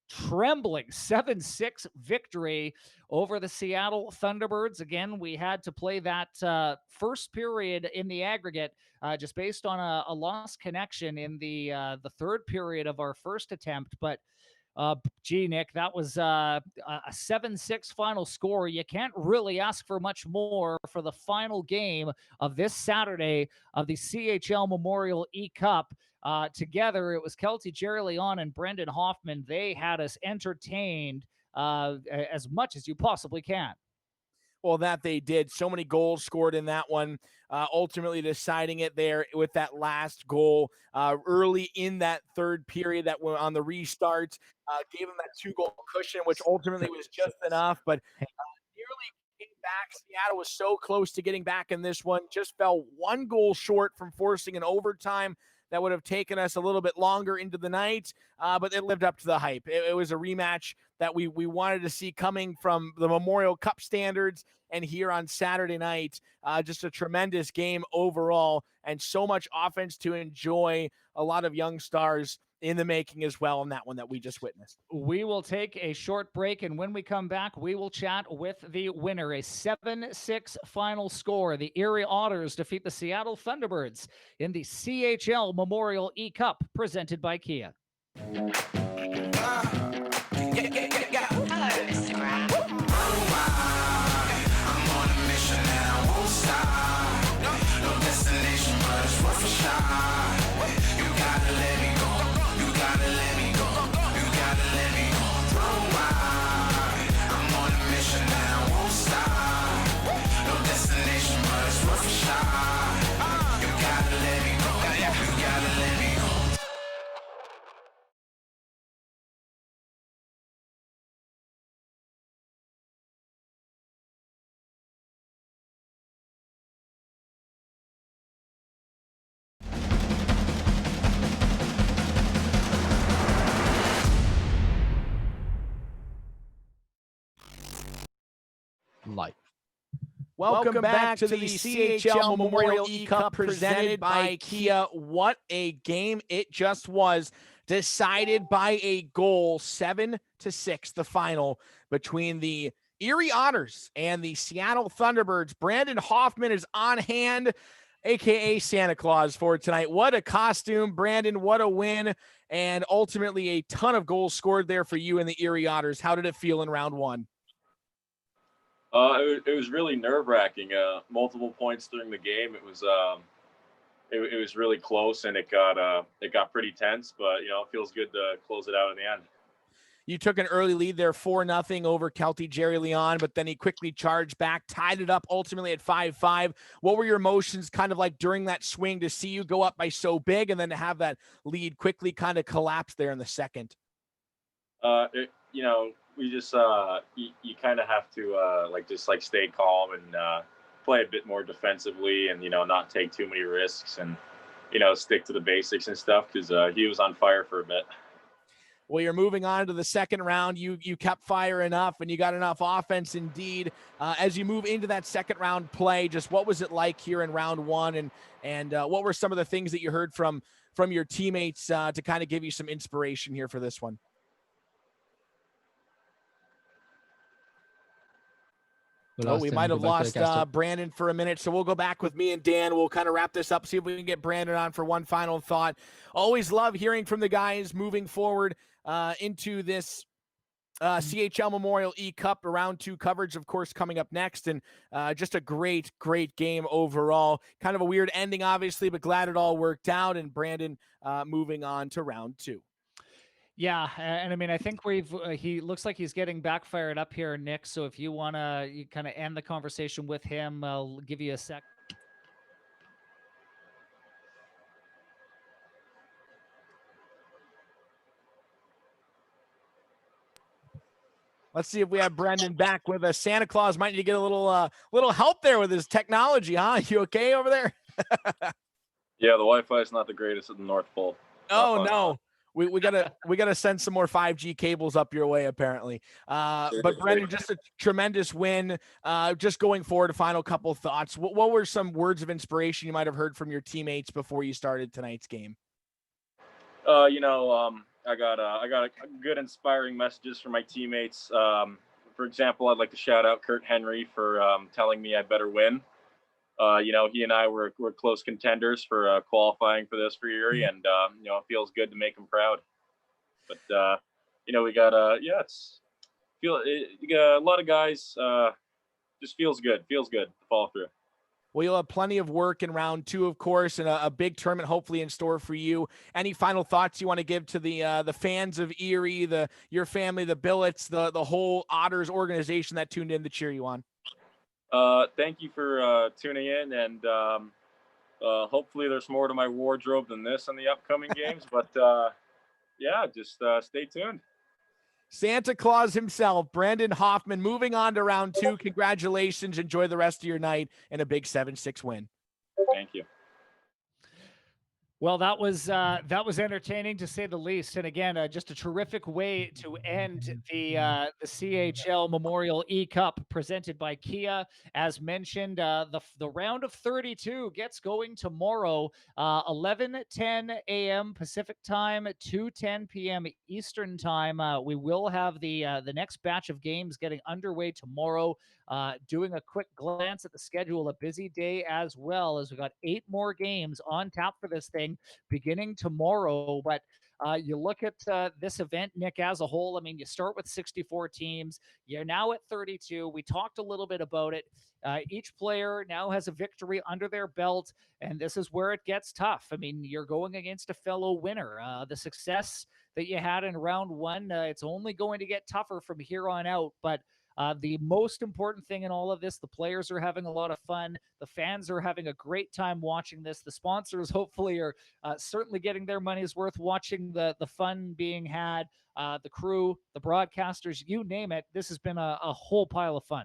trembling 7-6 victory over the Seattle Thunderbirds. Again, we had to play that first period in the aggregate just based on a lost connection in the third period of our first attempt. But gee, Nick, that was a 7-6 final score. You can't really ask for much more for the final game of this Saturday of the CHL Memorial eCup. Together, it was Kelty Jerry Leon and Brendan Hoffman. They had us entertained as much as you possibly can. Well, that they did. So many goals scored in that one, ultimately deciding it there with that last goal early in that third period that went on the restart. Gave them that 2-goal cushion, which ultimately was just enough, but nearly came back. Seattle was so close to getting back in this one, just fell 1 goal short from forcing an overtime that would have taken us a little bit longer into the night, but it lived up to the hype. It was a rematch that we wanted to see coming from the Memorial Cup standards, and here on Saturday night, just a tremendous game overall, and so much offense to enjoy, a lot of young stars in the making as well in that one that we just witnessed. We will take a short break, and when we come back, we will chat with the winner. A 7-6 final score. The Erie Otters defeat the Seattle Thunderbirds in the CHL Memorial eCup presented by Kia. Hello, Instagram. I'm on a mission and I won't stop. No destination, but it's worth a shot. You gotta let me go. You gotta let me go. You gotta let me go. Run wide. I'm on a mission and I won't stop. No destination, but it's worth a shot. You gotta let me go. You gotta let me go. Life. Welcome back to the CHL Memorial eCup presented by Kia. What a game it just was. Decided by a goal, 7-6, the final between the Erie Otters and the Seattle Thunderbirds. Brandon Hoffman is on hand, aka Santa Claus, for tonight. What a costume, Brandon. What a win. And ultimately a ton of goals scored there for you and the Erie Otters. How did it feel in round one? It was really nerve-wracking. Multiple points during the game. It was really close, and it got pretty tense. But it feels good to close it out in the end. You took an early lead there, 4-0 over Kelty Jerry Leon, but then he quickly charged back, tied it up ultimately at 5-5. What were your emotions kind of like during that swing to see you go up by so big, and then to have that lead quickly kind of collapse there in the second? We just you kind of have to stay calm and play a bit more defensively, and not take too many risks, and stick to the basics and stuff, because he was on fire for a bit. Well, you're moving on to the second round. You kept fire enough, and you got enough offense indeed. As you move into that second round play, just what was it like here in round one, and what were some of the things that you heard from your teammates to kind of give you some inspiration here for this one? We might have lost Brandon for a minute, so we'll go back with me and Dan. We'll kind of wrap this up, see if we can get Brandon on for one final thought. Always love hearing from the guys moving forward into this CHL Memorial eCup round 2 coverage, of course, coming up next. And just a great game overall. Kind of a weird ending, obviously, but glad it all worked out. And Brandon moving on to round 2. Yeah, and I mean, I think he looks like he's getting backfired up here, Nick. So if you want to kind of end the conversation with him, I'll give you a sec. Let's see if we have Brendan back with us. Santa Claus might need to get a little help there with his technology, huh? You okay over there? Yeah, the Wi-Fi is not the greatest at the North Pole. Oh no. We gotta send some more 5G cables up your way, apparently. But Brendan, just a tremendous win. Just going forward, a final couple thoughts. What were some words of inspiration you might have heard from your teammates before you started tonight's game? I got a good inspiring messages from my teammates. For example, I'd like to shout out Kurt Henry for telling me I better win. He and I were close contenders for qualifying for this for Erie, and it feels good to make him proud. But we got a lot of guys. Just feels good to follow through. Well, you'll have plenty of work in round 2, of course, and a big tournament hopefully in store for you. Any final thoughts you want to give to the fans of Erie, your family, the Billets, the whole Otters organization that tuned in to cheer you on? Thank you for tuning in, and hopefully there's more to my wardrobe than this in the upcoming games. But just stay tuned. Santa Claus himself, Brandon Hoffman, moving on to round 2. Congratulations. Enjoy the rest of your night and a big 7-6 win. Thank you. Well, that was entertaining to say the least, and again, just a terrific way to end the CHL Memorial eCup presented by Kia. As mentioned, the round of 32 gets going tomorrow, 11:10 a.m. Pacific time, 2:10 p.m. Eastern time. We will have the next batch of games getting underway tomorrow. Doing a quick glance at the schedule, a busy day as well, as we got 8 more games on tap for this thing beginning tomorrow. But you look at this event, Nick, as a whole. I mean, you start with 64 teams. You're now at 32. We talked a little bit about it. Each player now has a victory under their belt, and this is where it gets tough. I mean, you're going against a fellow winner. The success that you had in round 1, it's only going to get tougher from here on out. But the most important thing in all of this, the players are having a lot of fun. The fans are having a great time watching this. The sponsors hopefully are certainly getting their money's worth watching the fun being had. The crew, the broadcasters, you name it. This has been a whole pile of fun.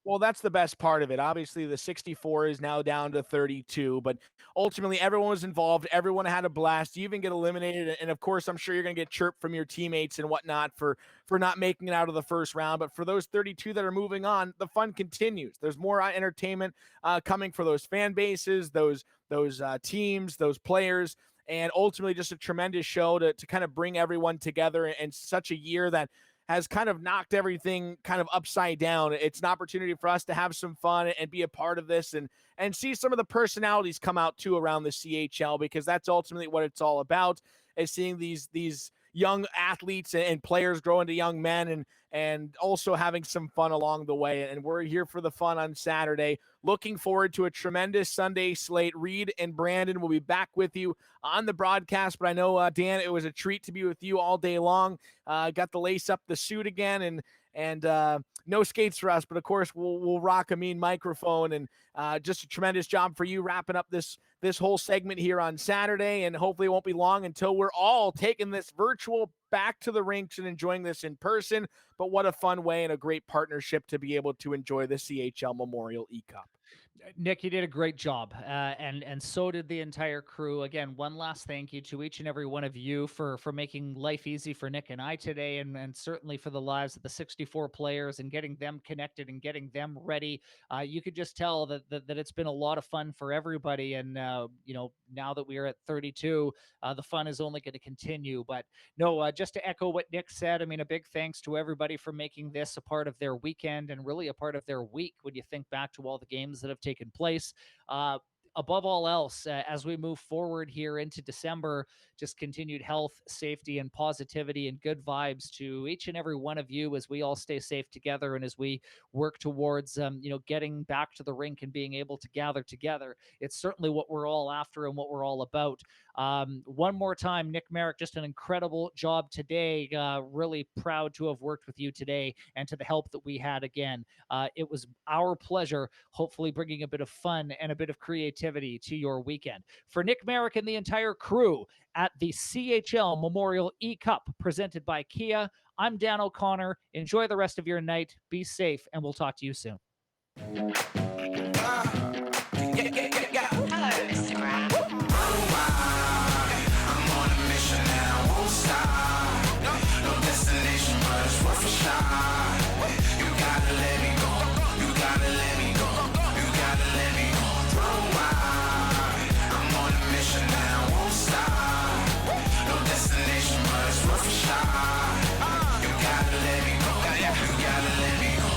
Well, that's the best part of it. Obviously, the 64 is now down to 32, but ultimately everyone was involved. Everyone had a blast. You even get eliminated. And of course, I'm sure you're going to get chirped from your teammates and whatnot for not making it out of the first round. But for those 32 that are moving on, the fun continues. There's more entertainment coming for those fan bases, those teams, those players. And ultimately just a tremendous show to kind of bring everyone together in such a year that has kind of knocked everything kind of upside down. It's an opportunity for us to have some fun and be a part of this and see some of the personalities come out too around the CHL, because that's ultimately what it's all about, is seeing these young athletes and players grow into young men and also having some fun along the way. And we're here for the fun on Saturday. Looking forward to a tremendous Sunday slate. Reed and Brandon will be back with you on the broadcast, but I know, Dan, it was a treat to be with you all day long. Got to lace up the suit again and no skates for us, but of course we'll rock a mean microphone, and just a tremendous job for you wrapping up this whole segment here on Saturday. And hopefully it won't be long until we're all taking this virtual back to the rinks and enjoying this in person. But what a fun way and a great partnership to be able to enjoy the CHL Memorial eCup. Nick, you did a great job, and so did the entire crew. Again, one last thank you to each and every one of you for making life easy for Nick and I today, and certainly for the lives of the 64 players and getting them connected and getting them ready. You could just tell that it's been a lot of fun for everybody, and now that we are at 32, the fun is only going to continue. But no, just to echo what Nick said, I mean, a big thanks to everybody for making this a part of their weekend and really a part of their week when you think back to all the games that have taken place. above all else, as we move forward here into December, just continued health, safety, and positivity and good vibes to each and every one of you as we all stay safe together and as we work towards, getting back to the rink and being able to gather together. It's certainly what we're all after and what we're all about. One more time, Nick Merrick, just an incredible job today. Really proud to have worked with you today and to the help that we had again. It was our pleasure, hopefully bringing a bit of fun and a bit of creativity to your weekend. For Nick Merrick and the entire crew at the CHL Memorial eCup presented by Kia, I'm Dan O'Connor. Enjoy the rest of your night. Be safe, and we'll talk to you soon. Hello, Instagram. I'm on a mission and I won't stop. No destination, but it's worth a shot. You gotta let me go. You gotta let me go. You gotta let me go. Run wild. I'm on a mission and I won't stop. No destination, but it's worth a shot. You gotta let me go. You gotta let me go.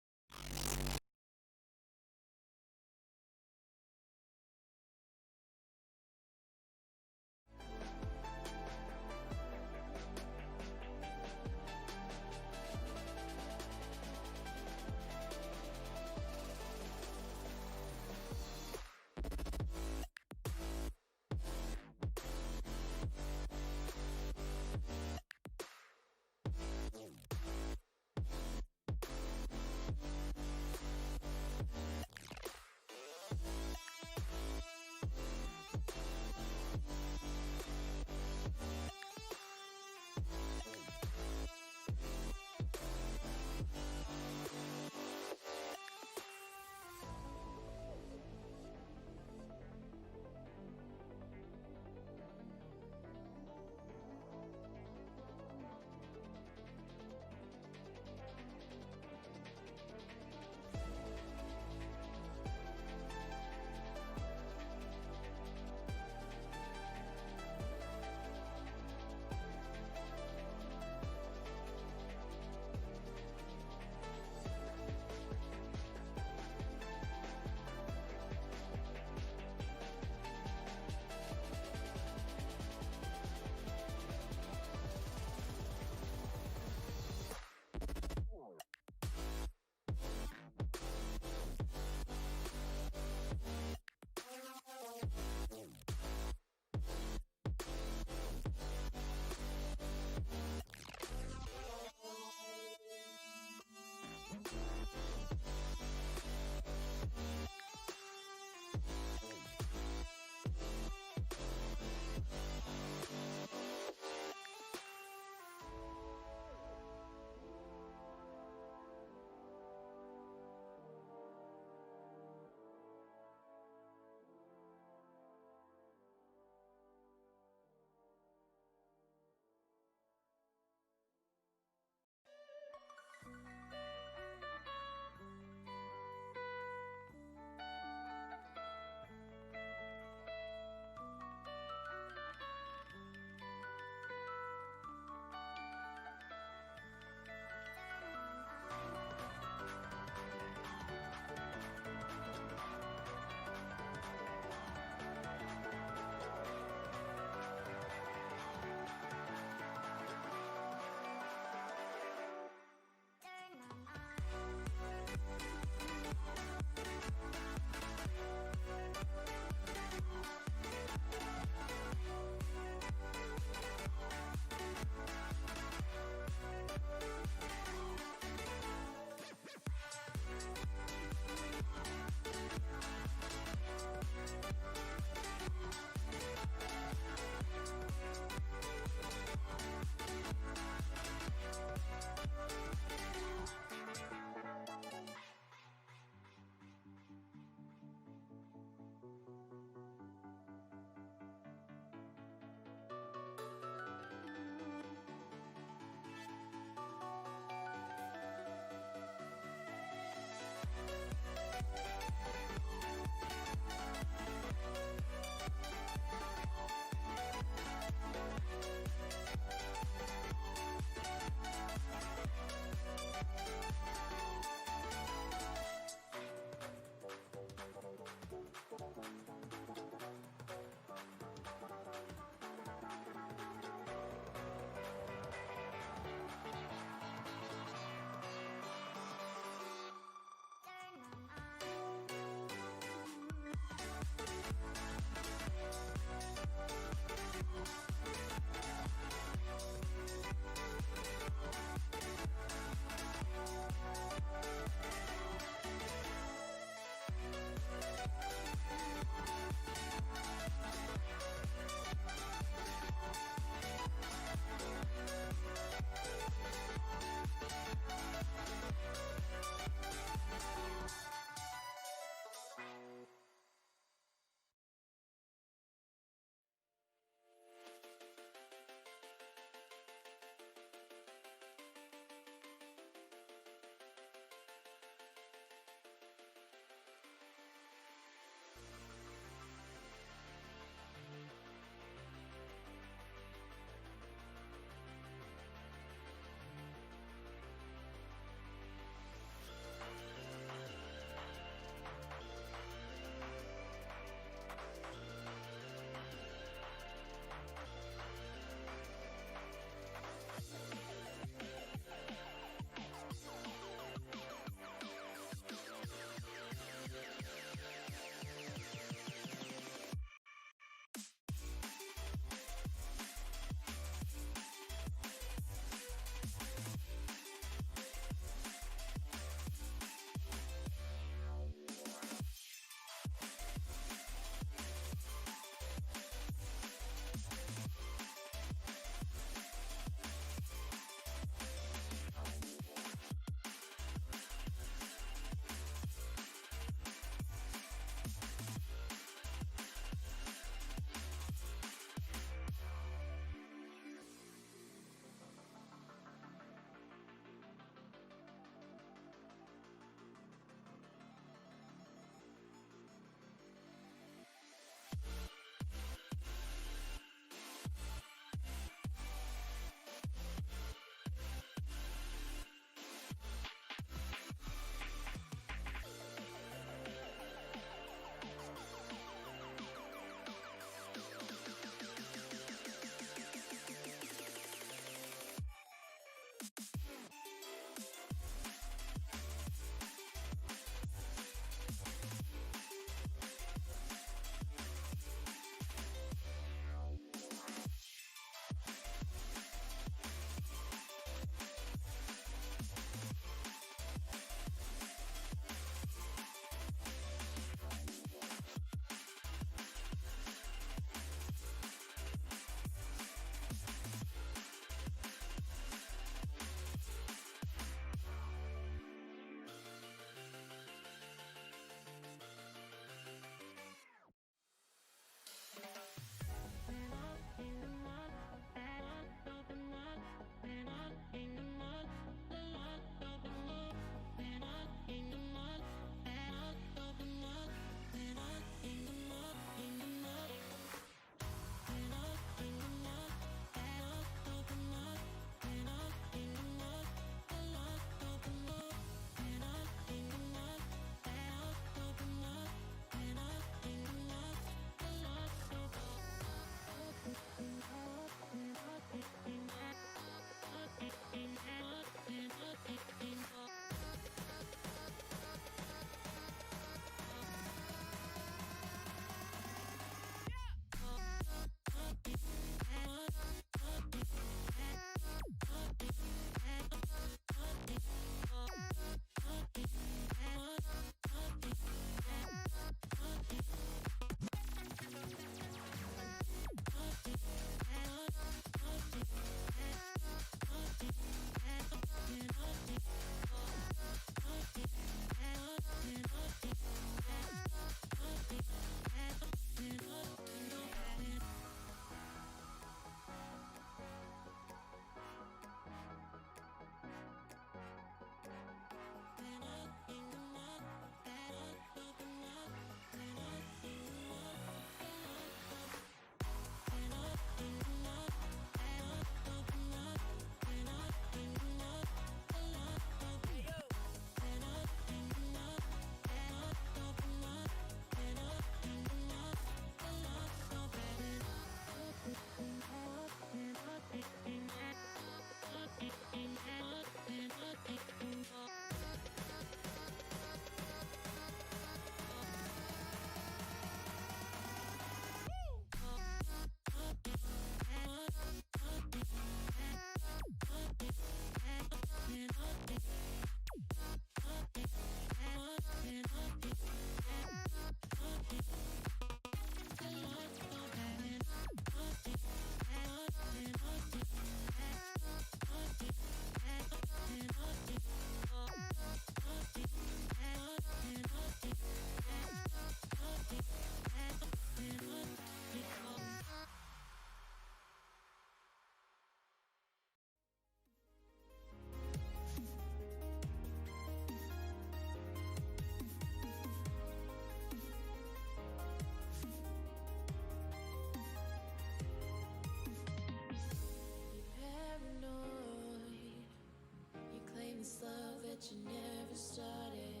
this love that you never started.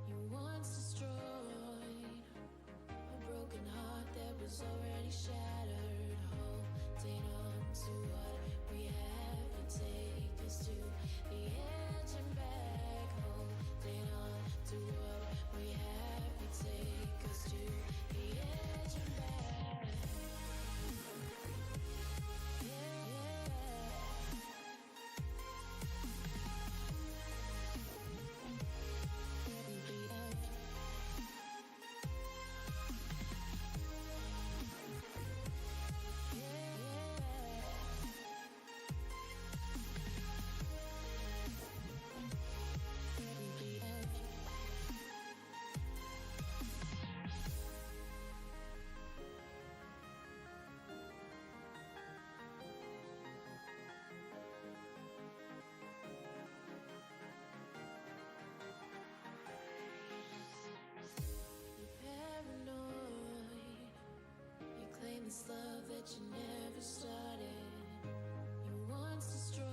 You once destroyed a broken heart that was already shattered. Holding on to what we have and take us to the edge and back. Holding on to what we have and take us to the edge and back. This love that you never started. You once destroyed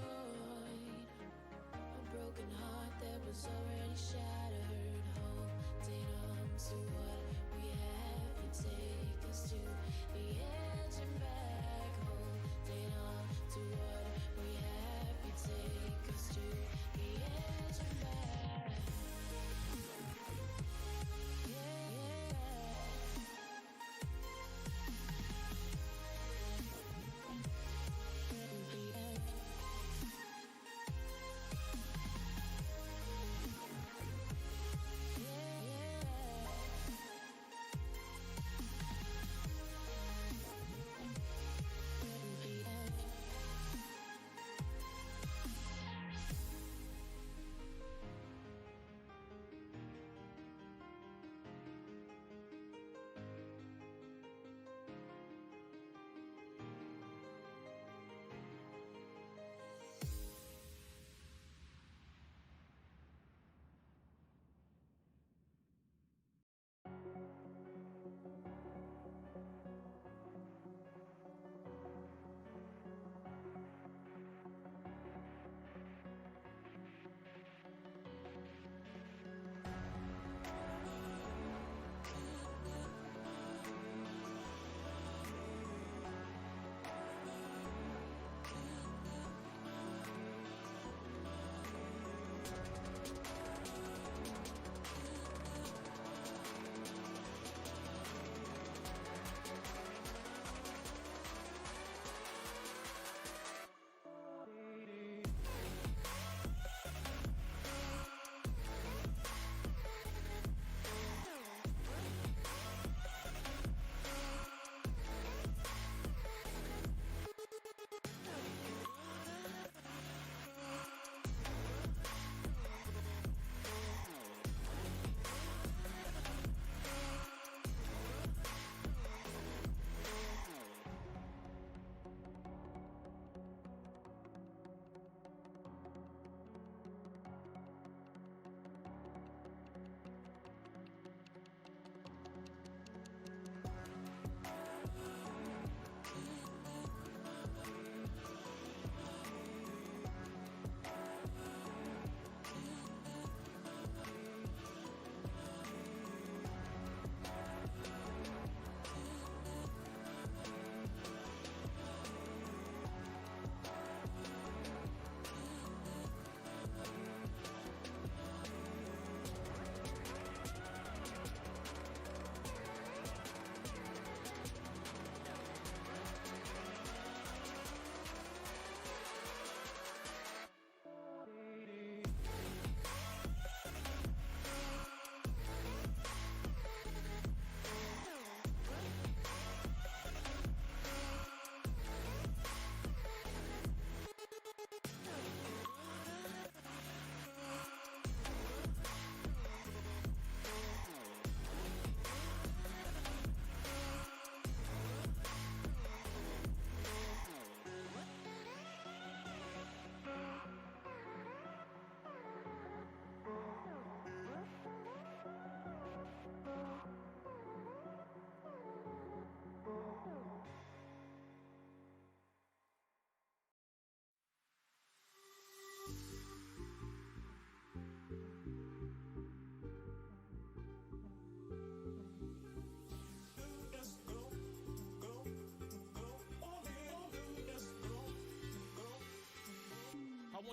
a broken heart that was already shattered. Holding on to what we have, you take us to the edge and back. Holding on to what we have, you take us to the edge and back.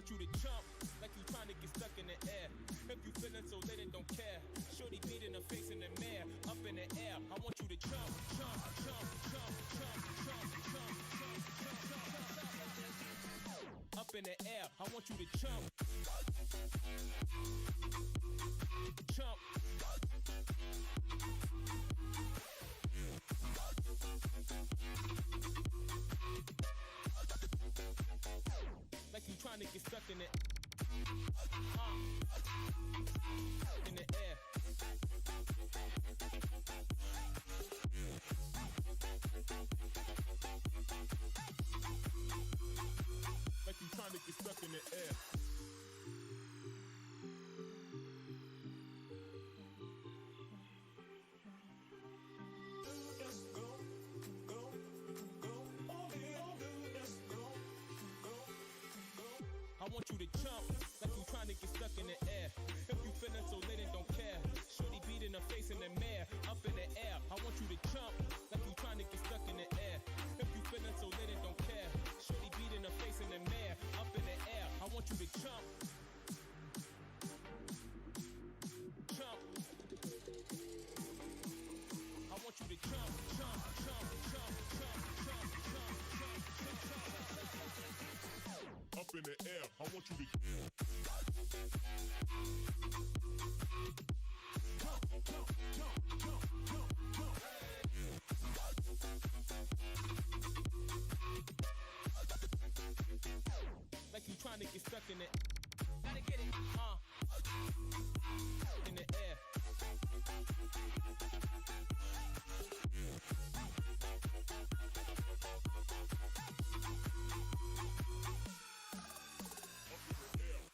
want you to jump like you trying to get stuck in the air. If you feeling so lit and don't care, shorty beat in the face in the mirror, up in the air. I want you to jump, jump, jump, jump, jump, jump, jump, jump, jump, jump. Up in the air, I want you to jump, jump. Like you trying to get stuck in it. In the air. Like you trying to get stuck in the air. I want you to jump like you trying to get stuck in the air. If you feeling so lit and don't care, shorty beat in the face in the mirror, up in the air. I want you to jump like you trying to get stuck in the air. If you feeling so lit and don't care, shorty beat in the face in the mirror, up in the air. I want you to jump, jump. I want you to jump, jump, jump, jump, jump, jump, jump, jump, jump, jump. Up in the air, I want you to jump, jump, jump, jump, jump, jump. Like you trying to get stuck in it. Gotta get it, in the air. Up in the air.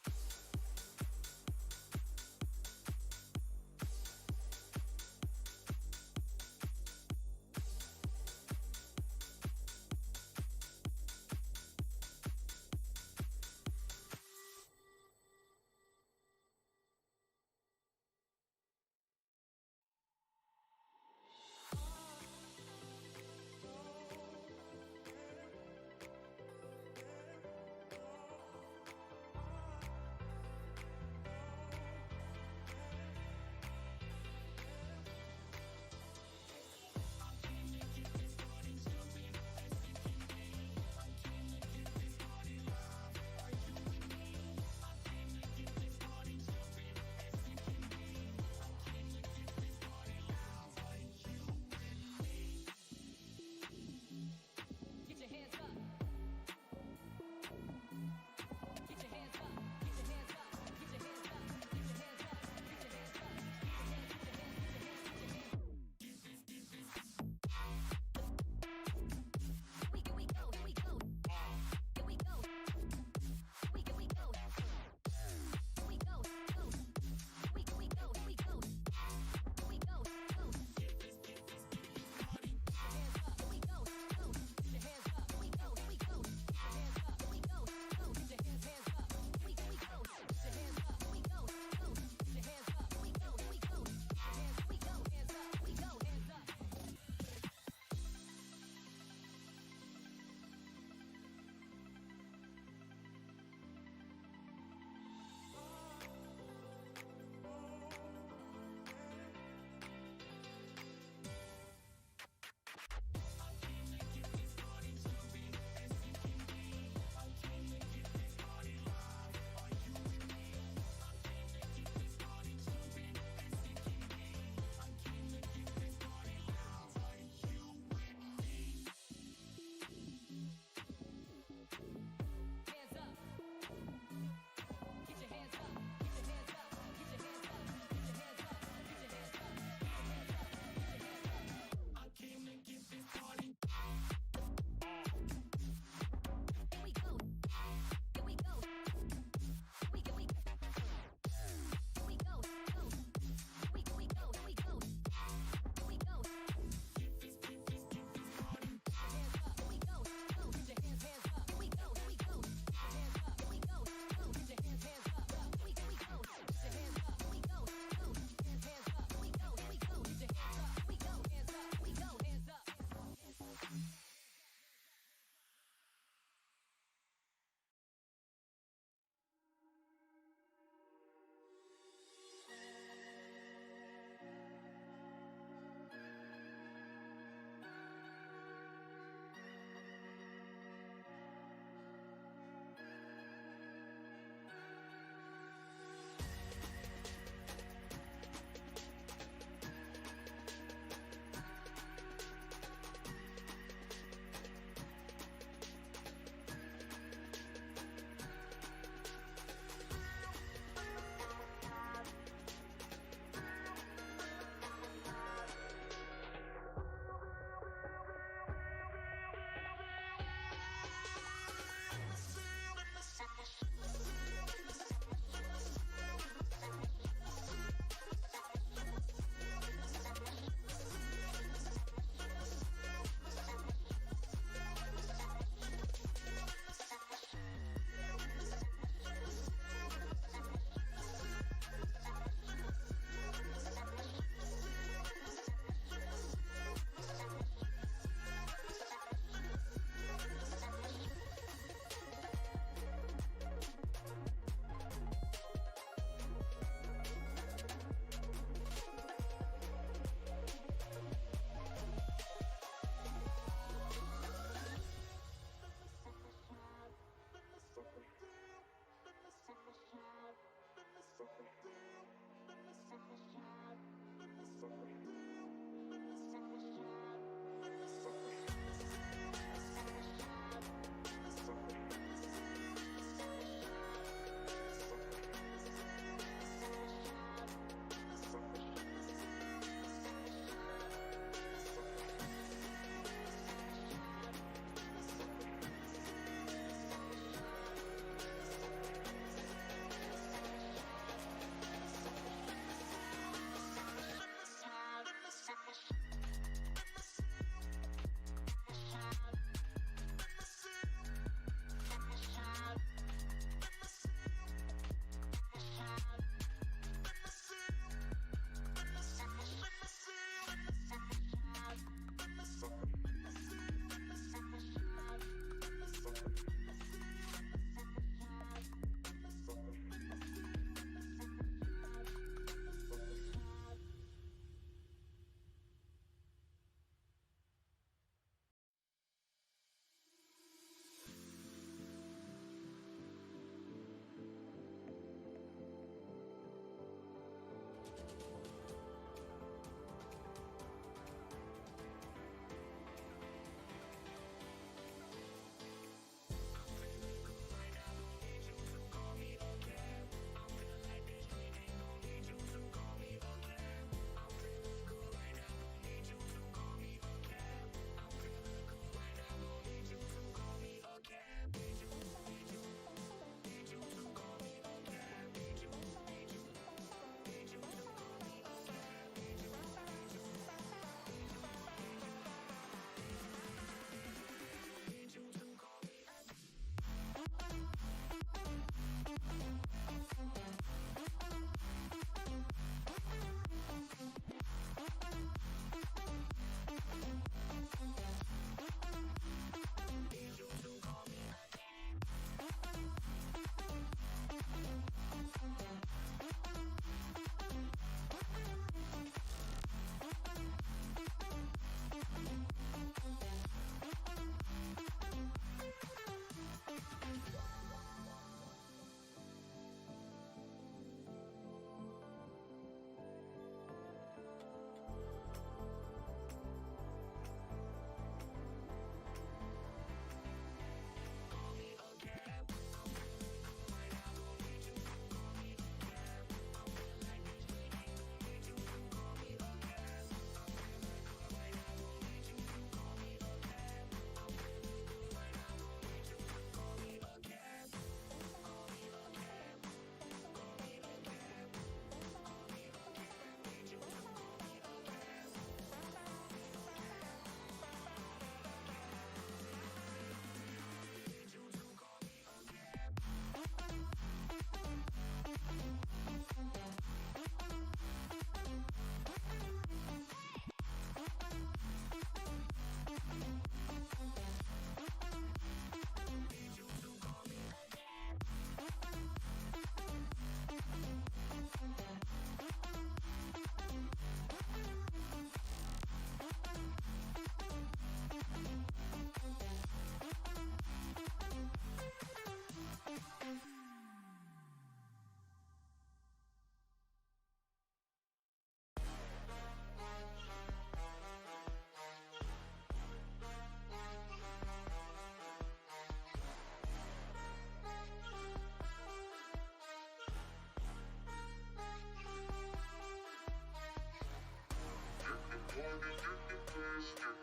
Basketball.